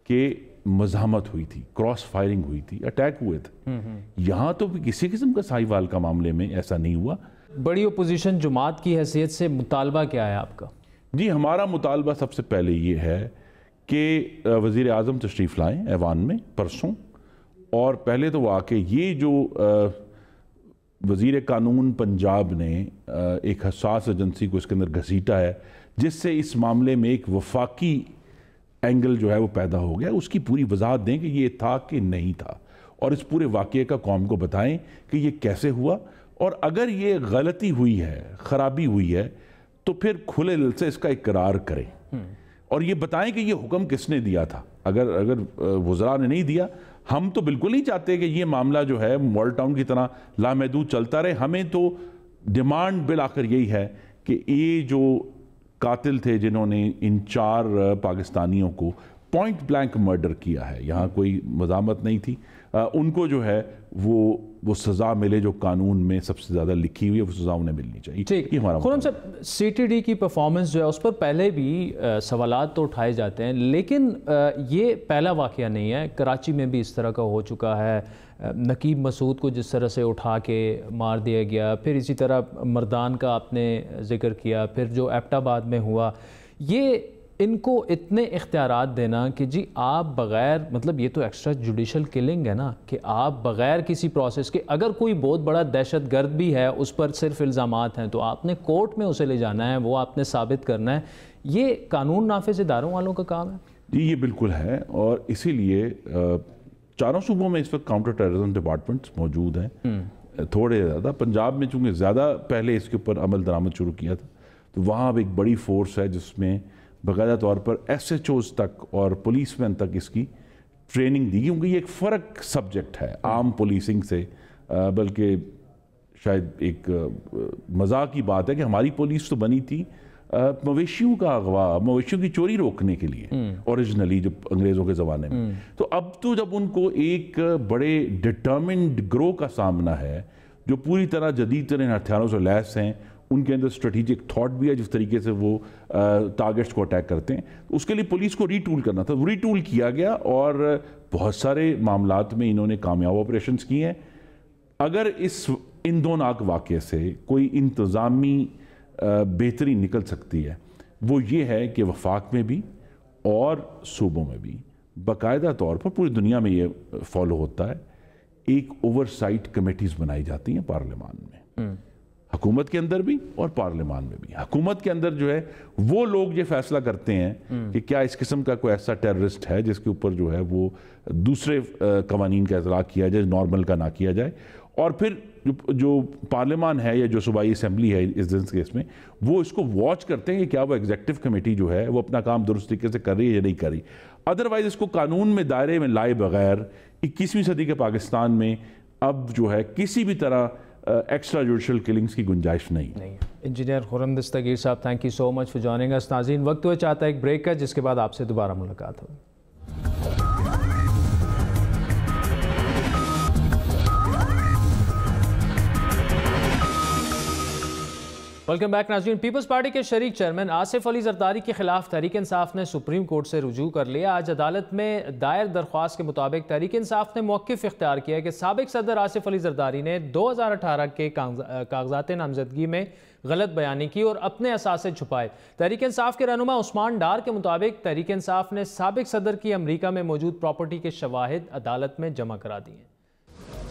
कि मज़ाहमत हुई थी, क्रॉस फायरिंग हुई थी, अटैक हुए थे। यहाँ तो किसी किस्म का साहिवाल का मामले में ऐसा नहीं हुआ। बड़ी अपोजिशन जमात की हैसियत से मुतालबा क्या है आपका? जी, हमारा मुतालबा सबसे पहले ये है कि वज़ीर आज़म तशरीफ़ लाएँ ऐवान में परसों, और पहले तो आके ये जो वज़ीर कानून पंजाब ने एक हसास एजेंसी को इसके अंदर घसीटा है जिससे इस मामले में एक वफाकी एंगल जो है वो पैदा हो गया, उसकी पूरी वजाहत दें कि ये था कि नहीं था, और इस पूरे वाक़े का कौम को बताएं कि ये कैसे हुआ, और अगर ये गलती हुई है, ख़राबी हुई है, तो फिर खुले दिल से इसका इकरार करें और ये बताएं कि ये हुक्म किसने दिया था। अगर वज़रा ने नहीं दिया, हम तो बिल्कुल नहीं चाहते कि ये मामला जो है मॉडल टाउन की तरह लामहदूद चलता रहे। हमें तो डिमांड बिल आखिर यही है कि ये जो कातिल थे जिन्होंने इन 4 पाकिस्तानियों को पॉइंट ब्लैंक मर्डर किया है, यहाँ कोई मज़ामत नहीं थी, उनको जो है वो सज़ा मिले जो कानून में सबसे ज़्यादा लिखी हुई है, वो सज़ा उन्हें मिलनी चाहिए। ठीक, खुर्रम साहब, CTD की परफॉर्मेंस जो है उस पर पहले भी सवालात तो उठाए जाते हैं, लेकिन ये पहला वाक़या नहीं है। कराची में भी इस तरह का हो चुका है, नकीब मसूद को जिस तरह से उठा के मार दिया गया, फिर इसी तरह मर्दान का आपने जिक्र किया, फिर जो एबटाबाद में हुआ। ये इनको इतने इख्तियारात देना कि जी आप बग़ैर, मतलब ये तो एक्स्ट्रा जुडिशल किलिंग है ना, कि आप बग़ैर किसी प्रोसेस के, अगर कोई बहुत बड़ा दहशत गर्द भी है उस पर सिर्फ इल्ज़ामात हैं तो आपने कोर्ट में उसे ले जाना है, वो आपने साबित करना है। ये कानून नाफिज इदारों वालों का काम है। जी, ये बिल्कुल है, और इसीलिए 4 सूबों में इस वक्त काउंटर टेररिज्म डिपार्टमेंट्स मौजूद हैं, थोड़े ज़्यादा। पंजाब में चूँकि ज़्यादा पहले इसके ऊपर अमल दरामद शुरू किया था, तो वहाँ अब एक बड़ी फोर्स है जिसमें बाकायदा तौर पर SHOs तक और पुलिसमैन तक इसकी ट्रेनिंग दी, क्योंकि ये एक फ़र्क सब्जेक्ट है आम पुलिसिंग से। बल्कि शायद एक मज़ाक की बात है कि हमारी पुलिस तो बनी थी मवेशियों का अगवा, मवेशियों की चोरी रोकने के लिए ओरिजिनली, जो अंग्रेज़ों के ज़माने में। तो अब तो जब उनको एक बड़े डिटर्मिन्ड ग्रोह का सामना है जो पूरी तरह जदीद तरीन हथियारों से लैस हैं, उनके अंदर स्ट्रेटेजिक थॉट भी है जिस तरीके से वो टारगेट्स को अटैक करते हैं। उसके लिए पुलिस को रीटूल करना था, रीटूल किया गया और बहुत सारे मामलात में इन्होंने कामयाब ऑपरेशंस किए हैं। अगर इन दो नाक वाक़े से कोई इंतज़ामी बेहतरी निकल सकती है वो ये है कि वफाक में भी और सूबों में भी बाकायदा तौर पर, पूरी दुनिया में ये फॉलो होता है, एक ओवरसाइट कमेटीज़ बनाई जाती हैं पार्लियामान में, हुकूमत के अंदर भी और पार्लियामान में भी। हुकूमत के अंदर जो है वो लोग ये फैसला करते हैं कि क्या इस किस्म का कोई ऐसा टेररिस्ट है जिसके ऊपर जो है वो दूसरे कवानीन का इतलाक़ किया जाए, नॉर्मल का ना किया जाए। और फिर जो पार्लियामान है या जो सूबाई असम्बली है इस केस में, वो इसको वॉच करते हैं कि क्या वो एग्जीक्यूटिव कमेटी जो है वो अपना काम दुरुस्त तरीके से कर रही है या नहीं कर रही। अदरवाइज इसको कानून में दायरे में लाए बगैर 21वीं सदी के पाकिस्तान में अब जो है किसी भी तरह एक्स्ट्रा जुडिशल किलिंग्स की गुंजाइश नहीं। इंजीनियर खुर्रम दस्तगीर साहब, thank you so much for joining us. नाज़रीन, वक्त हुआ चाहता है एक ब्रेक का, जिसके बाद आपसे दोबारा मुलाकात होगी। वेलकम बैक नाज़रीन। पीपल्स पार्टी के शरीक चेयरमैन आसिफ अली जरदारी के खिलाफ तहरीक इंसाफ ने सुप्रीम कोर्ट से रुजू कर लिया। आज अदालत में दायर दरख्वास्त के मुताबिक तहरीक इंसाफ ने मौक़िफ़ इख्तियार किया कि साबिक सदर आसिफ अली जरदारी ने 2018 के कागजात नामजदगी में गलत बयानी की और अपने असासे छुपाए। तहरीक इंसाफ के रहनुमा उस्मान डार के मुताबिक तहरीक इंसाफ ने साबिक सदर की अमरीका में मौजूद प्रॉपर्टी के शवाहिद अदालत में जमा करा दिए।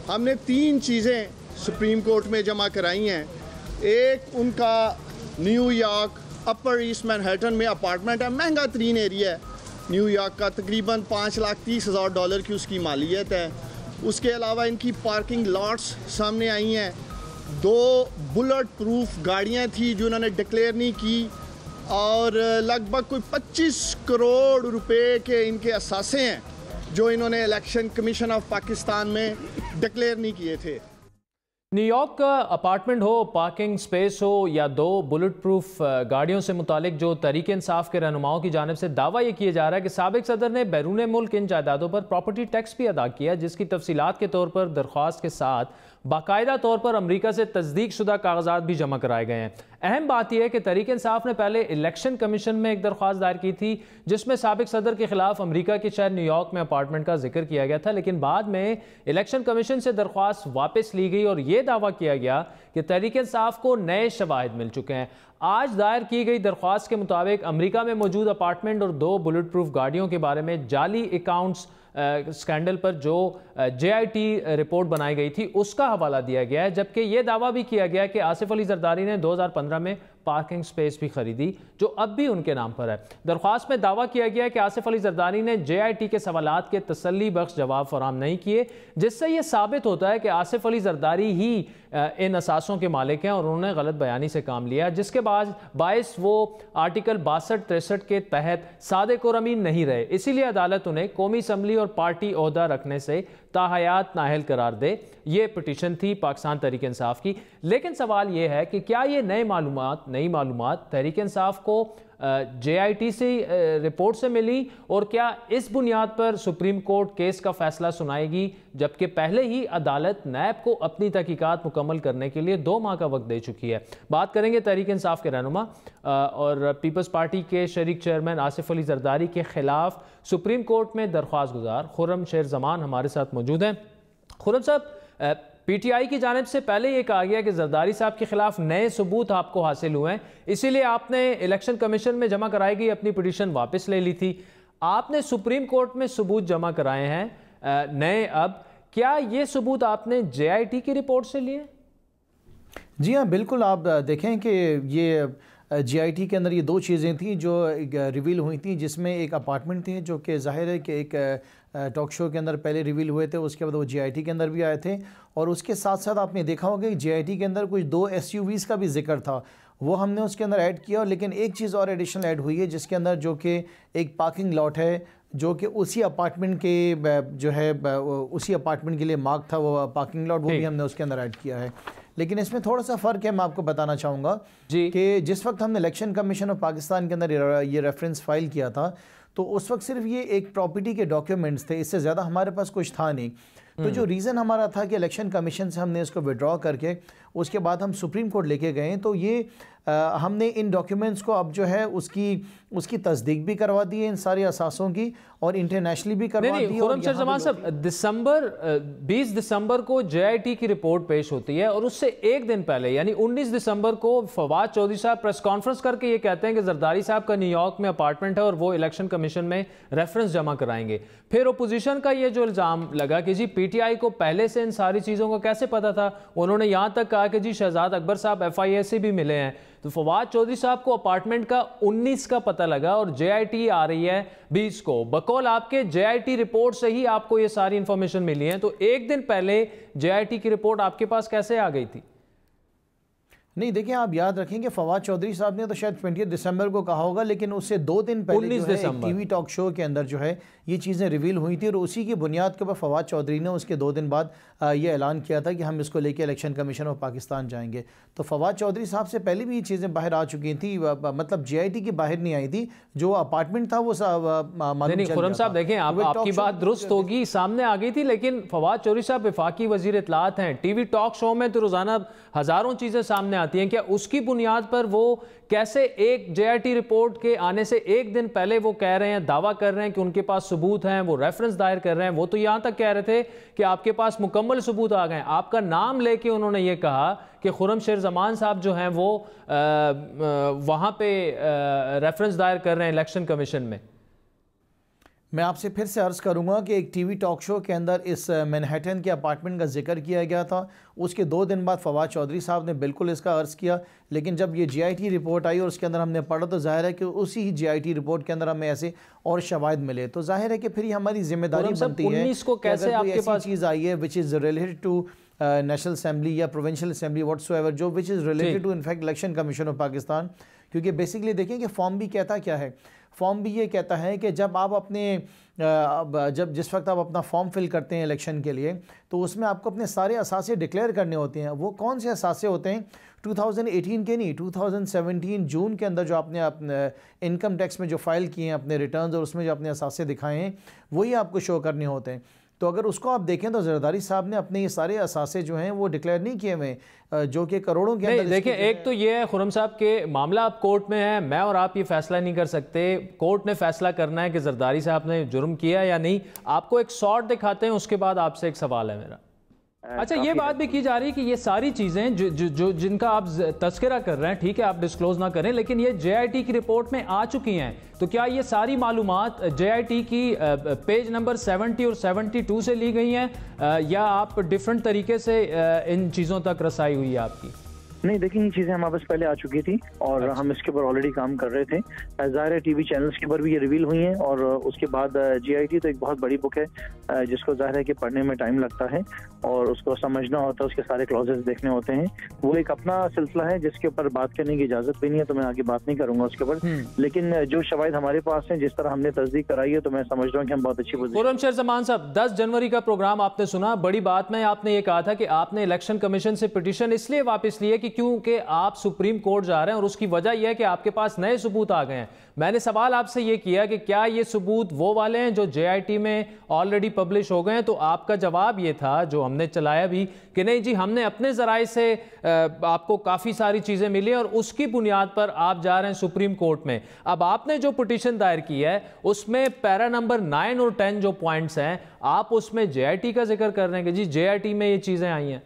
हमने 3 चीज़ें सुप्रीम कोर्ट में जमा कराई हैं। एक, उनका न्यूयॉर्क अपर ईस्ट मैनहट्टन में अपार्टमेंट है, महंगा तरीन एरिया है न्यूयॉर्क का, तकरीबन $5,30,000 की उसकी मालियत है। उसके अलावा इनकी पार्किंग लॉट्स सामने आई हैं। 2 बुलेट प्रूफ गाड़ियां थी जो इन्होंने डिक्लेयर नहीं की, और लगभग कोई 25 करोड़ रुपए के इनके असासे हैं जो इन्होंने इलेक्शन कमीशन ऑफ पाकिस्तान में डिक्लेयर नहीं किए थे। न्यूयॉर्क का अपार्टमेंट हो, पार्किंग स्पेस हो या 2 बुलेट प्रूफ गाड़ियों से मुतालिक जो तहरीक इंसाफ के रहनुमाओं की जानिब से दावा यह किया जा रहा है कि साबिक सदर ने बैरून मुल्क इन जायदादों पर प्रॉपर्टी टैक्स भी अदा किया, जिसकी तफसीलात के तौर पर दरख्वास्त के साथ बाकायदा तौर पर अमरीका से तस्दीक शुदा कागजात भी जमा कराए गए हैं। अहम बात यह है कि तहरीक इंसाफ ने पहले इलेक्शन कमीशन में एक दरख्वास्त दायर की थी जिसमें साबिक सदर के खिलाफ अमरीका के शहर न्यूयॉर्क में अपार्टमेंट का जिक्र किया गया था, लेकिन बाद में इलेक्शन कमीशन से दरख्वास्त वापस ली गई और यह दावा किया गया कि तहरीक इंसाफ को नए शवाहिद मिल चुके हैं। आज दायर की गई दरख्वास्त के मुताबिक अमरीका में मौजूद अपार्टमेंट और 2 बुलेट प्रूफ गाड़ियों के बारे में जाली अकाउंट्स स्कैंडल पर जो JIT रिपोर्ट बनाई गई थी उसका हवाला दिया गया है, जबकि यह दावा भी किया गया कि आसिफ अली जरदारी ने 2015 में पार्किंग स्पेस भी खरीदी जो अब भी उनके नाम पर है। दरख्वास्त में दावा किया गया कि आसिफ अली जरदारी ने JIT के सवालात के तसल्ली बख्श जवाब फराहम नहीं किए, जिससे यह साबित होता है कि आसिफ अली जरदारी ही इन असासों के मालिक हैं और उन्होंने गलत बयानी से काम लिया, जिसके बाद बायस वो आर्टिकल 62-63 के तहत सादिक और अमीन नहीं रहे। इसीलिए अदालत उन्हें कौमी असम्बली और पार्टी ओहदा रखने से ताहयात नाअहल करार दे। ये पिटीशन थी पाकिस्तान तहरीक इंसाफ की। लेकिन सवाल ये है कि क्या ये नई मालूमात तहरीक इंसाफ को JIT से रिपोर्ट से मिली और क्या इस बुनियाद पर सुप्रीम कोर्ट केस का फैसला सुनाएगी, जबकि पहले ही अदालत नैब को अपनी तहकीकात मुकम्मल करने के लिए 2 माह का वक्त दे चुकी है। बात करेंगे तहरीक इंसाफ के रहनुमा और पीपल्स पार्टी के शरीक चेयरमैन आसिफ अली जरदारी के खिलाफ सुप्रीम कोर्ट में दरख्वास्त गुजार खुर्रम शेर जमान हमारे साथ मौजूद हैं। खुर्रम साहब, PTI की जानिब से पहले ये कहा गया कि जरदारी साहब के खिलाफ नए सबूत आपको हासिल हुए हैं, इसीलिए आपने इलेक्शन कमीशन में जमा कराई गई अपनी पिटीशन वापस ले ली थी। आपने सुप्रीम कोर्ट में सबूत जमा कराए हैं नए। अब क्या ये सबूत आपने JIT की रिपोर्ट से लिए? जी हाँ, बिल्कुल। आप देखें कि ये JIT के अंदर ये 2 चीज़ें थी जो रिवील हुई थी, जिसमें एक अपार्टमेंट थी जो कि जाहिर है कि एक टॉक शो के अंदर पहले रिवील हुए थे, उसके बाद वो JIT के अंदर भी आए थे, और उसके साथ साथ आपने देखा होगा कि JIT के अंदर कुछ 2 SUVs का भी जिक्र था, वो हमने उसके अंदर ऐड किया। लेकिन एक चीज़ और एडिशनल ऐड हुई है जिसके अंदर, जो कि एक पार्किंग लॉट है जो कि उसी अपार्टमेंट के जो है उसी अपार्टमेंट के लिए मार्क था वो पार्किंग लॉट, वो भी हमने उसके अंदर ऐड किया है। लेकिन इसमें थोड़ा सा फ़र्क है, मैं आपको बताना चाहूँगा कि जिस वक्त हमने इलेक्शन कमीशन ऑफ पाकिस्तान के अंदर ये रेफरेंस फाइल किया था तो उस वक्त सिर्फ ये एक प्रॉपर्टी के डॉक्यूमेंट्स थे, इससे ज़्यादा हमारे पास कुछ था नहीं। तो जो रीज़न हमारा था कि इलेक्शन कमीशन से हमने इसको विड्रॉ करके उसके बाद हम सुप्रीम कोर्ट लेके गए, तो ये हमने इन डॉक्यूमेंट्स को अब जो है उसकी तस्दीक भी करवा दी है इन सारी असासों की, और इंटरनेशनली भी करवा दी है। खुर्रम जमान साहब, 20 दिसंबर को JIT की रिपोर्ट पेश होती है और उससे एक दिन पहले यानी 19 दिसंबर को फवाद चौधरी साहब प्रेस कॉन्फ्रेंस करके ये कहते हैं कि जरदारी साहब का न्यूयॉर्क में अपार्टमेंट है और वो इलेक्शन कमीशन में रेफरेंस जमा कराएंगे। फिर ओपोजिशन का ये जो इल्ज़ाम लगा कि जी PTI को पहले से इन सारी चीज़ों का कैसे पता था, उन्होंने यहाँ तक कहा कि जी शहजाद अकबर साहब FIA से भी मिले हैं। तो फवाद चौधरी साहब को अपार्टमेंट का 19 का पता लगा और JIT आ रही है 20 को। बकौल आपके JIT रिपोर्ट से ही आपको ये सारी इंफॉर्मेशन मिली है, तो एक दिन पहले JIT की रिपोर्ट आपके पास कैसे आ गई थी? नहीं, देखिए आप याद रखेंगे फवाद चौधरी साहब ने तो शायद 20 दिसंबर को कहा होगा, लेकिन उससे 2 दिन पहले जो है TV टॉक शो के अंदर जो है ये चीज़ें रिवील हुई थी और उसी की बुनियाद के ऊपर फवाद चौधरी ने उसके 2 दिन बाद ये ऐलान किया था कि हम इसको लेके इलेक्शन कमीशन ऑफ पाकिस्तान जाएंगे। तो फवाद चौधरी साहब से पहले भी ये चीज़ें बाहर आ चुकी थी, मतलब JIT की बाहर नहीं आई थी, जो अपार्टमेंट था वो खुर्रम साहब देखें, आपकी बात दुरुस्त होगी, सामने आ गई थी, लेकिन फवाद चौधरी साहब वफाकी वजीर इत्तलात हैं। TV टॉक शो में तो रोज़ाना हज़ारों चीज़ें सामने आती हैं, क्या उसकी बुनियाद पर वो कैसे एक JIT रिपोर्ट के आने से एक दिन पहले वो कह रहे हैं, दावा कर रहे हैं कि उनके पास सबूत हैं, वो रेफरेंस दायर कर रहे हैं। वो तो यहां तक कह रहे थे कि आपके पास मुकम्मल सबूत आ गए। आपका नाम लेके उन्होंने ये कहा कि खुर्रम शेर जमान साहब जो हैं वो वहां पे रेफरेंस दायर कर रहे हैं इलेक्शन कमीशन में। मैं आपसे फिर से अर्ज़ करूंगा कि एक TV टॉक शो के अंदर इस मैनहट्टन के अपार्टमेंट का जिक्र किया गया था, उसके 2 दिन बाद फवाद चौधरी साहब ने बिल्कुल इसका अर्ज़ किया, लेकिन जब ये JIT रिपोर्ट आई और उसके अंदर हमने पढ़ा तो जाहिर है कि उसी ही JIT रिपोर्ट के अंदर हमें ऐसे और शवाहिद मिले, तो जाहिर है कि फिर ये हमारी जिम्मेदारी बनती है को कैसे आपके पास चीज़ आई है which is related to national assembly या प्रोविंशियल असम्बली व्हाटसोएवर, जो which is related to in fact election commission of Pakistan. क्योंकि बेसिकली देखें कि फॉर्म भी कहता क्या है, फॉर्म भी ये कहता है कि जब आप जिस वक्त आप अपना फॉर्म फिल करते हैं इलेक्शन के लिए, तो उसमें आपको अपने सारे असासे डिक्लेयर करने होते हैं। वो कौन से असासे होते हैं? 2018 के नहीं, 2017 जून के अंदर जो आपने अपने इनकम टैक्स में जो फाइल किए हैं अपने रिटर्न्स और उसमें जो अपने असासे दिखाए हैं वही आपको शो करने होते हैं। तो अगर उसको आप देखें तो जरदारी साहब ने अपने ये सारे असासे जो हैं वो डिक्लेयर नहीं किए हुए, जो कि करोड़ों के अंदर। देखिए, एक तो ये है खुर्रम साहब के मामला अब कोर्ट में है, मैं और आप ये फैसला नहीं कर सकते, कोर्ट ने फैसला करना है कि जरदारी साहब ने जुर्म किया या नहीं। आपको एक शॉर्ट दिखाते हैं, उसके बाद आपसे एक सवाल है मेरा। अच्छा, ये बात भी की जा रही है कि ये सारी चीज़ें जो जिनका आप तस्करा कर रहे हैं, ठीक है आप डिस्क्लोज ना करें, लेकिन ये JIT की रिपोर्ट में आ चुकी हैं, तो क्या ये सारी मालूमात JIT की पेज नंबर 70 और 72 से ली गई हैं या आप डिफरेंट तरीके से इन चीज़ों तक रसाई हुई है आपकी? नहीं, देखिए ये चीज़ें हमारे पास पहले आ चुकी थी और हम इसके ऊपर ऑलरेडी काम कर रहे थे। ज़ाहिर है TV चैनल्स के ऊपर भी ये रिवील हुई हैं और उसके बाद JIT तो एक बहुत बड़ी बुक है जिसको ज़ाहिर है कि पढ़ने में टाइम लगता है और उसको समझना होता है, उसके सारे क्लॉजेस देखने होते हैं। वो एक अपना सिलसिला है जिसके ऊपर बात करने की इजाज़त भी नहीं है, तो मैं आगे बात नहीं करूँगा उसके ऊपर। लेकिन जो शवाहिद हमारे पास हैं, जिस तरह हमने तस्दीक कराई है, तो मैं समझ रहा हूँ कि हम बहुत अच्छी पोजीशन। खुर्रम शेर जमान साहब, 10 जनवरी का प्रोग्राम आपने सुना, बड़ी बात में आपने ये कहा था कि आपने इलेक्शन कमीशन से पिटीशन इसलिए वापस ली है कि क्योंकि आप सुप्रीम कोर्ट जा रहे हैं और उसकी वजह यह है कि आपके पास नए सबूत आ गए हैं। मैंने सवाल आपसे यह किया कि क्या ये सबूत वो वाले हैं जो JIT में ऑलरेडी पब्लिश हो गए हैं, तो आपका जवाब ये था, जो हमने चलाया भी, कि नहीं जी हमने अपने जराए से आपको काफ़ी सारी चीज़ें मिली और उसकी बुनियाद पर आप जा रहे हैं सुप्रीम कोर्ट में। अब आपने जो पिटीशन दायर की है उसमें पैरा नंबर 9 और 10 जो पॉइंट्स हैं, आप उसमें JIT का जिक्र कर रहे हैं कि जी JIT में ये चीज़ें आई हैं।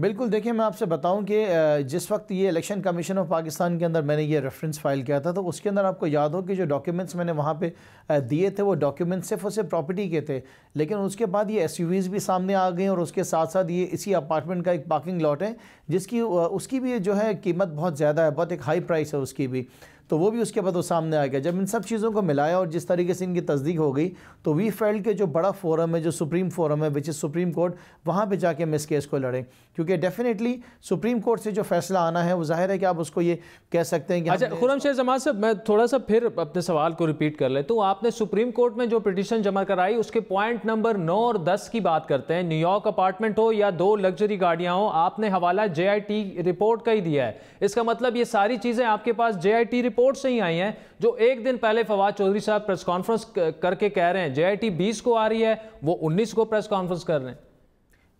बिल्कुल, देखिए मैं आपसे बताऊं कि जिस वक्त ये इलेक्शन कमीशन ऑफ पाकिस्तान के अंदर मैंने ये रेफरेंस फाइल किया था, तो उसके अंदर आपको याद हो कि जो डॉक्यूमेंट्स मैंने वहाँ पे दिए थे वो डॉक्यूमेंट्स सिर्फ और सिर्फ प्रॉपर्टी के थे, लेकिन उसके बाद ये SUVs भी सामने आ गए और उसके साथ साथ ये इसी अपार्टमेंट का एक पार्किंग लॉट है जिसकी उसकी भी जो है कीमत बहुत ज़्यादा है, बहुत एक हाई प्राइस है उसकी भी, तो वो भी उसके बाद वो सामने आ गया। जब इन सब चीज़ों को मिलाया और जिस तरीके से इनकी तस्दीक हो गई, तो वी फेल्ट के जो बड़ा फोरम है, जो सुप्रीम फोरम है विच इज़ सुप्रीम कोर्ट, वहाँ पे जाके हम इस केस को लड़ें, क्योंकि डेफिनेटली सुप्रीम कोर्ट से जो फैसला आना है वो जाहिर है कि आप उसको ये कह सकते हैं कि। अच्छा खुर्रम शेर जमान साहब, मैं थोड़ा सा फिर अपने सवाल को रिपीट कर लेता हूँ। आपने सुप्रीम कोर्ट में जो पिटीशन जमा कराई उसके पॉइंट नंबर 9 और 10 की बात करते हैं, न्यूयॉर्क अपार्टमेंट हो या 2 लग्जरी गाड़ियाँ हो, आपने हवाला JIT रिपोर्ट का ही दिया है। इसका मतलब ये सारी चीज़ें आपके पास JIT रिपोर्ट रिपोर्ट से ही आई हैं जो एक दिन पहले फवाद चौधरी साहब प्रेस कॉन्फ्रेंस करके कह रहे हैं JIT 20 को आ रही है, वो 19 को प्रेस कॉन्फ्रेंस कर रहे हैं।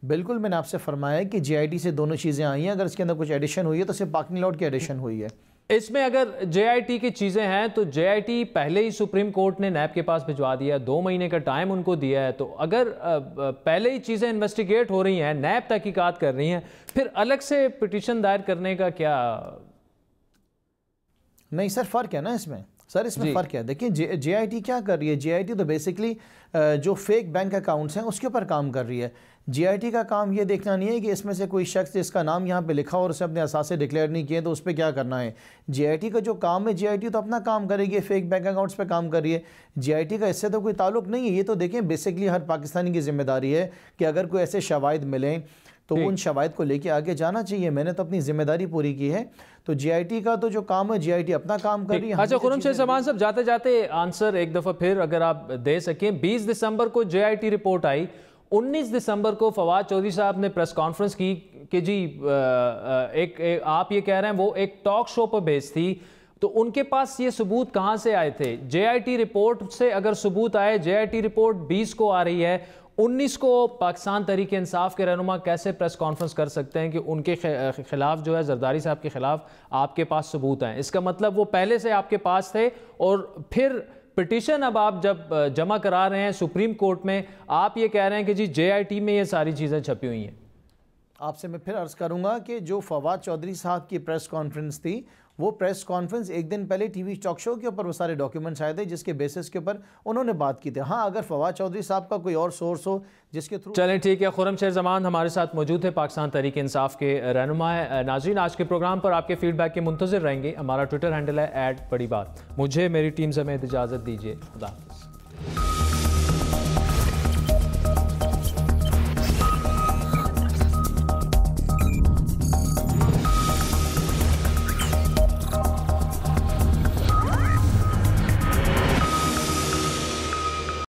बिल्कुल, मैंने आपसे फरमाया कि JIT से दोनों चीज़ें आई हैं, अगर इसके अंदर कुछ एडिशन हुई है तो सिर्फ पार्किंग लॉट की एडिशन हुई है। इसमें अगर JIT की चीज़ें हैं तो JIT पहले ही सुप्रीम कोर्ट ने नैब के पास भिजवा दिया है, 2 महीने का टाइम उनको दिया है। तो अगर पहले ही चीज़ें इन्वेस्टिगेट हो रही हैं, नैब तहकीकात कर रही हैं, फिर अलग से पिटीशन दायर करने का क्या? नहीं सर, फ़र्क है ना इसमें, सर इसमें फ़र्क है। देखिए JIT क्या कर रही है, JIT तो बेसिकली जो फेक बैंक अकाउंट्स हैं उसके ऊपर काम कर रही है। JIT का काम ये देखना नहीं है कि इसमें से कोई शख्स जिसका नाम यहाँ पे लिखा और उसे अपने असासे डिक्लेयर नहीं किए तो उस पर क्या करना है। JIT का जो काम है, JIT तो अपना काम करेगी, फेक बैंक अकाउंट्स पे काम कर रही है। JIT का इससे तो कोई ताल्लुक नहीं है। ये तो देखें बेसिकली हर पाकिस्तानी की जिम्मेदारी है कि अगर कोई ऐसे शवाहिद मिलें तो उन शवाहिद को लेके आगे जाना चाहिए। मैंने तो अपनी जिम्मेदारी पूरी की है। तो JIT का तो जो काम है, JIT अपना काम कर रही है। अच्छा खुर्रम शेर जमान साहब, जाते जाते आंसर एक दफ़ा फिर अगर आप दे सकें। 20 दिसंबर को JIT रिपोर्ट आई, 19 दिसंबर को फवाद चौधरी साहब ने प्रेस कॉन्फ्रेंस की कि जी आप ये कह रहे हैं वो एक टॉक शो पर बेस्ड थी, तो उनके पास ये सबूत कहाँ से आए थे? JIT रिपोर्ट से अगर सबूत आए, JIT रिपोर्ट 20 को आ रही है, 19 को पाकिस्तान तहरीक इंसाफ के रहनुमा कैसे प्रेस कॉन्फ्रेंस कर सकते हैं कि उनके खिलाफ जो है जरदारी साहब के खिलाफ आपके पास सबूत हैं? इसका मतलब वो पहले से आपके पास थे और फिर पिटीशन अब आप जब जमा करा रहे हैं सुप्रीम कोर्ट में, आप ये कह रहे हैं कि जी JIT में ये सारी चीज़ें छपी हुई हैं। आपसे मैं फिर अर्ज़ करूंगा कि जो फवाद चौधरी साहब की प्रेस कॉन्फ्रेंस थी, वो प्रेस कॉन्फ्रेंस एक दिन पहले TV टॉक शो के ऊपर वो सारे डॉक्यूमेंट्स आए थे जिसके बेसिस के ऊपर उन्होंने बात की थी। हाँ, अगर फवाद चौधरी साहब का कोई और सोर्स हो जिसके थ्रू। चलें ठीक है, खुर्रम शेर जमान हमारे साथ मौजूद है, पाकिस्तान तहरीक इंसाफ के रहनुमा है। नाज़रीन, आज के प्रोग्राम पर आपके फीडबैक के मुंतज़िर रहेंगे। हमारा ट्विटर हैंडल है @बड़ी बात। मुझे मेरी टीम समेत इजाज़त दीजिए। खुदा हाफ़िज़।